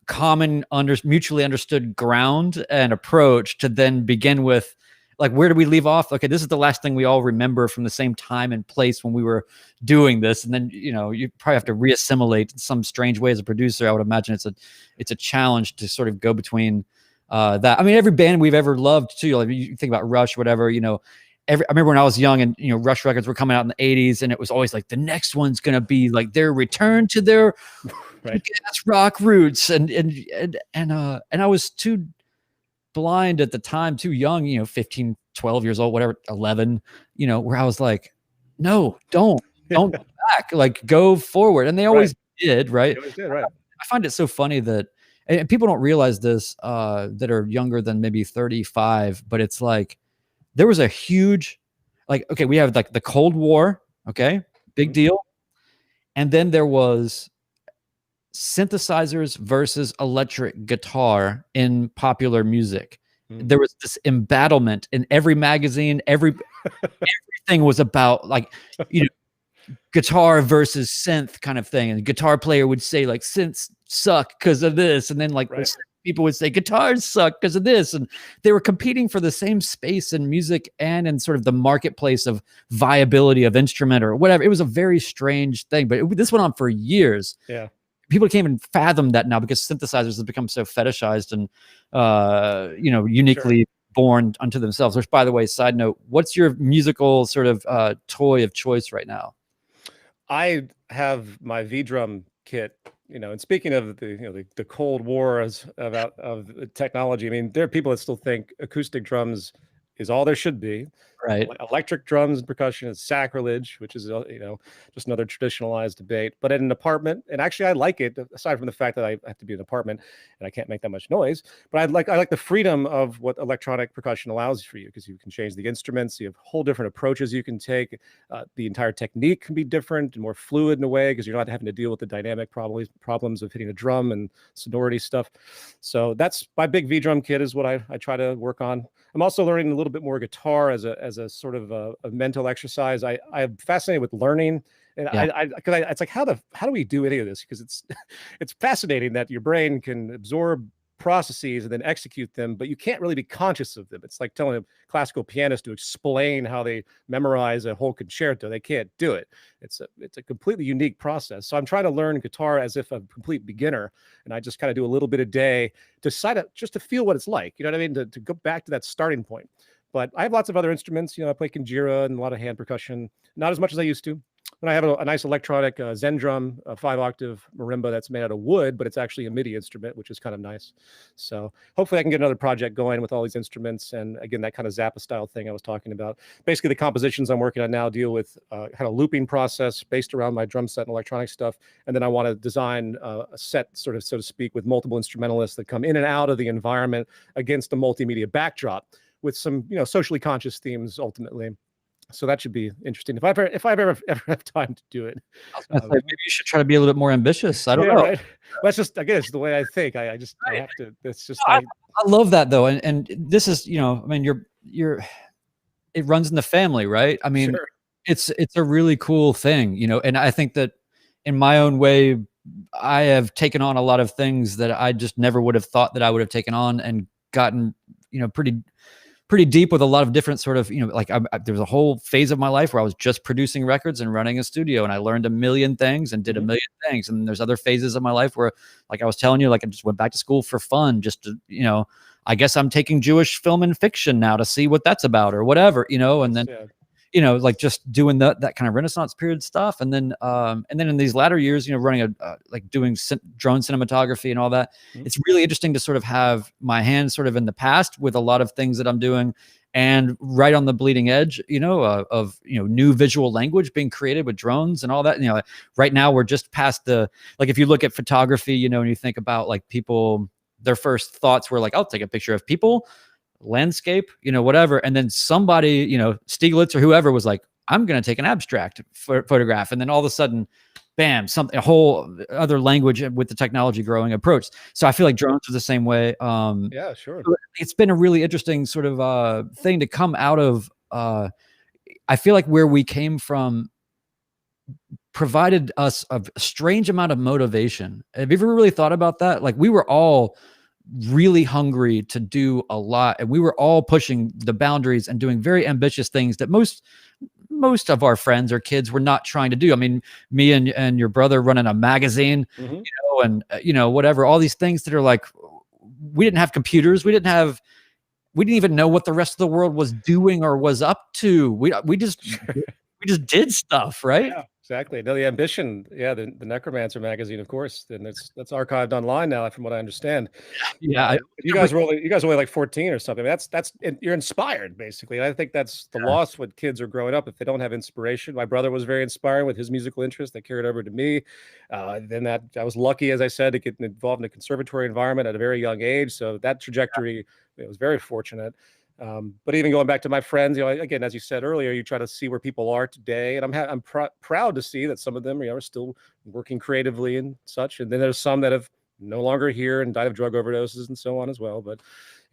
common, mutually understood ground and approach to then begin with, like, where do we leave off? Okay, this is the last thing we all remember from the same time and place when we were doing this. And then, you probably have to reassimilate in some strange way as a producer. I would imagine it's a challenge to sort of go between that. I mean, every band we've ever loved too, like you think about Rush, whatever, I remember when I was young and, Rush records were coming out in the 80s, and it was always like the next one's going to be like their return to their right. rock roots. And I was too blind at the time, too young, 15, 12 years old, whatever, 11, where I was like, no, don't go back, like go forward. And they always did. Right. They always did, right. I find it so funny that, and people don't realize this, that are younger than maybe 35, but it's like, there was a huge, okay, we have like the Cold War, okay, big deal. And then there was synthesizers versus electric guitar in popular music. There was this embattlement in every magazine, everything was about like, guitar versus synth kind of thing. And the guitar player would say like synths suck because of this. And then like people would say guitars suck because of this. And they were competing for the same space in music and in sort of the marketplace of viability of instrument or whatever. It was a very strange thing, but this went on for years. Yeah. People can't even fathom that now because synthesizers have become so fetishized and, uniquely born unto themselves, which, by the way, side note, what's your musical sort of toy of choice right now? I have my V-drum kit, and speaking of the Cold War of technology, I mean, there are people that still think acoustic drums is all there should be. Right. Electric drums and percussion is sacrilege, which is, just another traditionalized debate. But in an apartment, and actually I like it, aside from the fact that I have to be in an apartment and I can't make that much noise, but I like the freedom of what electronic percussion allows for you, because you can change the instruments. You have whole different approaches you can take. The entire technique can be different and more fluid in a way, because you're not having to deal with the dynamic problems of hitting a drum and sonority stuff. So that's my big V-drum kit is what I try to work on. I'm also learning a little bit more guitar as a sort of a mental exercise. I'm fascinated with learning, and it's like how do we do any of this? Because it's fascinating that your brain can absorb processes and then execute them, but you can't really be conscious of them. It's like telling a classical pianist to explain how they memorize a whole concerto. They can't do it. It's a completely unique process. So I'm trying to learn guitar as if I'm a complete beginner, and I just kind of do a little bit a day to just to feel what it's like. You know what I mean? To go back to that starting point. But I have lots of other instruments. I play conjura and a lot of hand percussion, not as much as I used to. And I have a nice electronic Zen drum, a 5-octave marimba that's made out of wood, but it's actually a MIDI instrument, which is kind of nice. So hopefully I can get another project going with all these instruments. And again, that kind of Zappa style thing I was talking about. Basically, the compositions I'm working on now deal with kind of looping process based around my drum set and electronic stuff. And then I want to design a set, sort of, so to speak, with multiple instrumentalists that come in and out of the environment against a multimedia backdrop with some, socially conscious themes ultimately. So that should be interesting. If I ever have time to do it. I was gonna say, maybe you should try to be a little bit more ambitious. I don't know. Right. Well, that's just, again, it's the way I think. I have to. It's just. I love that though, and this is, I mean, you're it runs in the family, right? I mean, sure. it's a really cool thing, and I think that in my own way, I have taken on a lot of things that I just never would have thought that I would have taken on, and gotten, pretty deep with a lot of different sort of, like there was a whole phase of my life where I was just producing records and running a studio, and I learned a million things and did a million things. And there's other phases of my life where, like I was telling you, like I just went back to school for fun, just to, I guess I'm taking Jewish film and fiction now to see what that's about or whatever, and then, like just doing that kind of Renaissance period stuff. And then in these latter years, running like doing drone cinematography and all that. It's really interesting to sort of have my hands sort of in the past with a lot of things that I'm doing, and right on the bleeding edge, of new visual language being created with drones and all that. Right now we're just past like, if you look at photography, and you think about like people, their first thoughts were like, I'll take a picture of people, landscape, whatever. And then somebody, Stieglitz or whoever was like, I'm going to take an abstract photograph. And then all of a sudden, bam, a whole other language with the technology growing approach. So I feel like drones are the same way. Yeah, sure. It's been a really interesting sort of thing to come out of. I feel like where we came from provided us a strange amount of motivation. Have you ever really thought about that? Like, we were all really hungry to do a lot, and we were all pushing the boundaries and doing very ambitious things that most of our friends or kids were not trying to do. I mean, me and your brother running a magazine, and whatever, all these things that are like, we didn't have computers, we didn't even know what the rest of the world was doing or was up to. We just did stuff, right? Yeah. Exactly. No, the ambition. Yeah, the Necromancer magazine, of course, and that's archived online now, from what I understand. Yeah, you guys were only like 14 or something. That's you're inspired, basically. And I think that's the loss when kids are growing up, if they don't have inspiration. My brother was very inspiring with his musical interest that carried over to me. Then I was lucky, as I said, to get involved in a conservatory environment at a very young age. So that trajectory, it was very fortunate. But even going back to my friends, again, as you said earlier, you try to see where people are today, and I'm proud to see that some of them, are still working creatively and such. And then there's some that have no longer here and died of drug overdoses and so on as well. But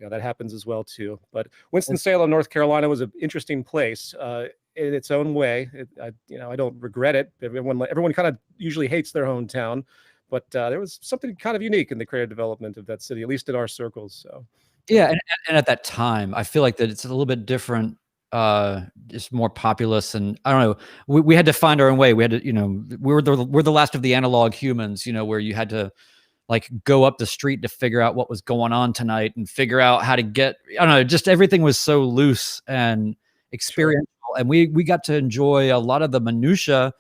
that happens as well too. But Winston-Salem, North Carolina, was an interesting place in its own way. I don't regret it. Everyone kind of usually hates their hometown, but there was something kind of unique in the creative development of that city, at least in our circles. So. Yeah, and at that time, I feel like that it's a little bit different, just more populous, and I don't know. We had to find our own way. We had to, we're the last of the analog humans, where you had to like go up the street to figure out what was going on tonight and figure out how to get. I don't know. Just everything was so loose and experiential, and we got to enjoy a lot of the minutia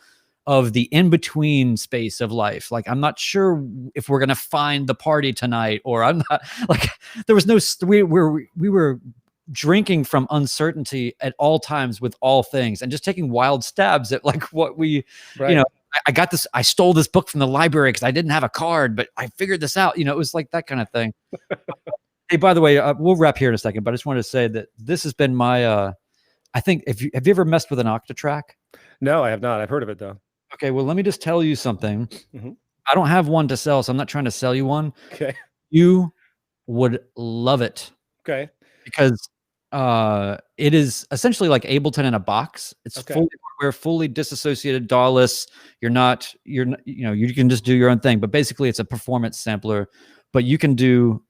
of the in-between space of life. Like, I'm not sure if we're going to find the party tonight, or I'm not, like, there was no, we were drinking from uncertainty at all times with all things, and just taking wild stabs at like what we, I got this, I stole this book from the library because I didn't have a card, but I figured this out. It was like that kind of thing. Hey, by the way, we'll wrap here in a second, but I just wanted to say that this has been my, I think, have you ever messed with an Octatrack? No, I have not. I've heard of it though. Okay, well, let me just tell you something. I don't have one to sell, so I'm not trying to sell you one. Okay. You would love it. Okay. Because it is essentially like Ableton in a box. It's fully hardware, fully disassociated, DAW-less. You can just do your own thing. But basically, it's a performance sampler. But you can do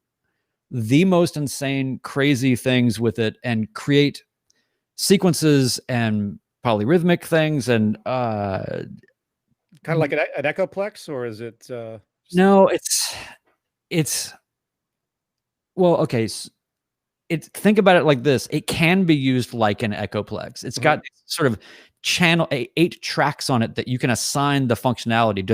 the most insane, crazy things with it and create sequences and polyrhythmic things and kind of like an echoplex, or is it no, it's well, okay, think about it like this. It can be used like an echoplex. It's got sort of channel 8 tracks on it that you can assign the functionality.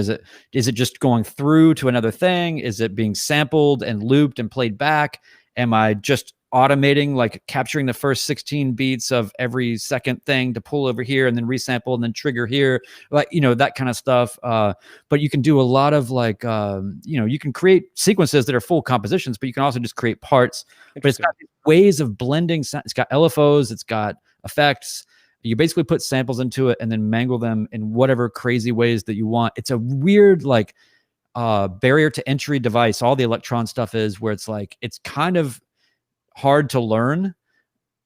Is it just going through to another thing? Is it being sampled and looped and played back? Am I just automating, like capturing the first 16 beats of every second thing to pull over here and then resample and then trigger here, like, that kind of stuff. But you can do a lot of like, you can create sequences that are full compositions, but you can also just create parts. But it's got ways of blending. It's got LFOs, it's got effects, You basically put samples into it and then mangle them in whatever crazy ways that you want. It's a weird like barrier to entry device. All the electron stuff is where it's like, it's kind of hard to learn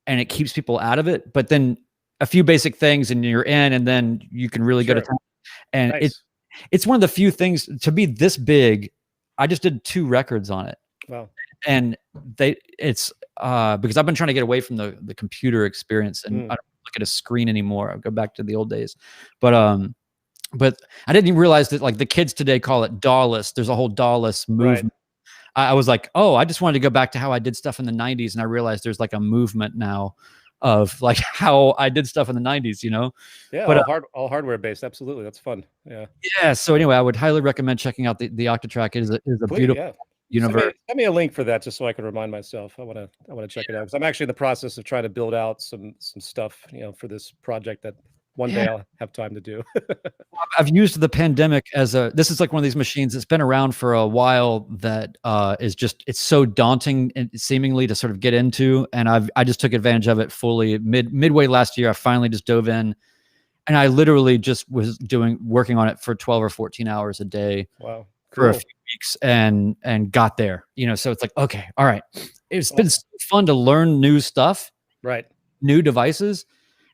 and it keeps people out of it. But then a few basic things and you're in, and then you can really go to town. And nice. It's one of the few things to be this big. I just did 2 records on it. Wow. And it's because I've been trying to get away from the computer experience, and I don't look at a screen anymore. I go back to the old days. But I didn't even realize that like the kids today call it DAW-less. There's a whole DAW-less movement. Right. I was like, oh, I just wanted to go back to how I did stuff in the 90s. And I realized there's like a movement now of like how I did stuff in the 90s, you know? Yeah, but, all hardware based. Absolutely. That's fun. Yeah. Yeah. So anyway, I would highly recommend checking out the Octatrack. It is a beautiful universe. Send me a link for that just so I can remind myself. I want to check it out, because I'm actually in the process of trying to build out some stuff, you know, for this project that one day I'll have time to do. I've used the pandemic as this is like one of these machines that's been around for a while that is just, it's so daunting and seemingly to sort of get into. And I just took advantage of it fully midway last year. I finally just dove in, and I literally just was working on it for 12 or 14 hours a day. Wow. For a few weeks and got there, you know, so it's like, okay, all right. It's been so fun to learn new stuff, right? New devices.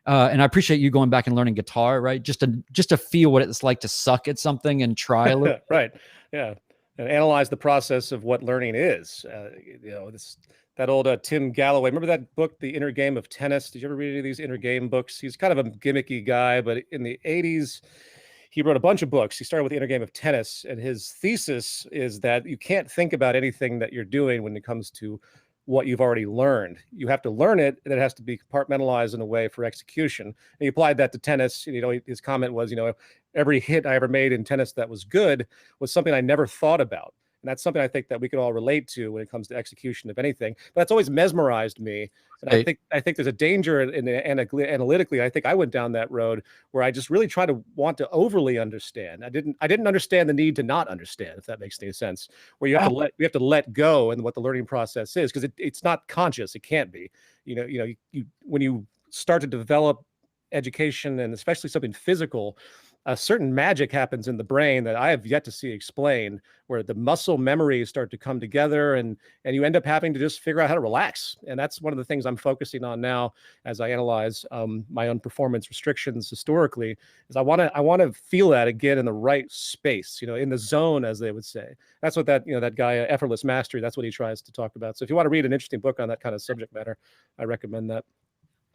And I appreciate you going back and learning guitar, right? Just to feel what it's like to suck at something and try a little. Right. Yeah. And analyze the process of what learning is. You know, that old Tim Galloway. Remember that book, The Inner Game of Tennis? Did you ever read any of these inner game books? He's kind of a gimmicky guy, but in the 80s, he wrote a bunch of books. He started with The Inner Game of Tennis, and his thesis is that you can't think about anything that you're doing when it comes to what you've already learned. You have to learn it, and it has to be compartmentalized in a way for execution. And he applied that to tennis. You know, his comment was, you know, every hit I ever made in tennis that was good was something I never thought about. And that's something I think that we can all relate to when it comes to execution of anything. But that's always mesmerized me. And I think there's a danger in analytically. I think I went down that road where I just really try to want to overly understand. I didn't understand the need to not understand, if that makes any sense. Where you have to let go, and what the learning process is, because it's not conscious. It can't be. You when you start to develop education, and especially something physical, a certain magic happens in the brain that I have yet to see explained, where the muscle memories start to come together, and you end up having to just figure out how to relax. And that's one of the things I'm focusing on now as I analyze my own performance restrictions historically, is I want to feel that again in the right space, you know, in the zone, as they would say. That's what that guy, Effortless Mastery, that's what he tries to talk about. So if you want to read an interesting book on that kind of subject matter, I recommend that.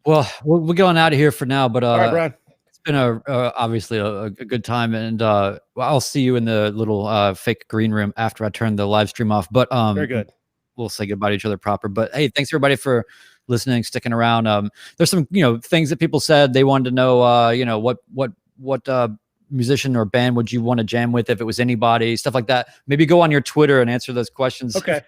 Well, we're going out of here for now, but all right, Brian. It's been obviously a good time, and I'll see you in the little fake green room after I turn the live stream off. But very good. We'll say goodbye to each other proper. But hey, thanks everybody for listening, sticking around. There's some things that people said they wanted to know. What musician or band would you want to jam with if it was anybody? Stuff like that. Maybe go on your Twitter and answer those questions. Okay.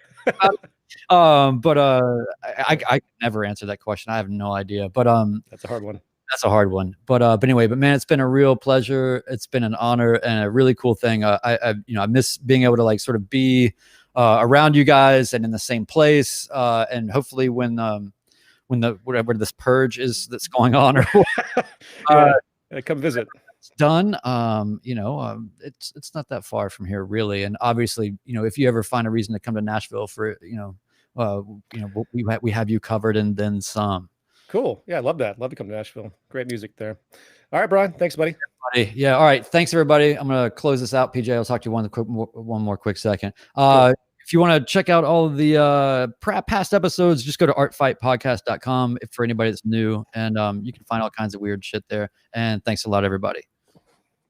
But I never answer that question. I have no idea. But that's a hard one. That's a hard one. But anyway, man, it's been a real pleasure. It's been an honor and a really cool thing. I miss being able to like sort of be around you guys and in the same place. And hopefully when the whatever this purge is that's going on, or come visit. It's done. It's not that far from here, really. And obviously, if you ever find a reason to come to Nashville for, we have you covered and then some. Cool. Yeah, I love that. Love to come to Nashville. Great music there. All right, Brian. Thanks, buddy. Yeah. All right. Thanks, everybody. I'm going to close this out. PJ, I'll talk to you one more quick second. Cool. If you want to check out all of the past episodes, just go to artfightpodcast.com for anybody that's new. And you can find all kinds of weird shit there. And thanks a lot, everybody.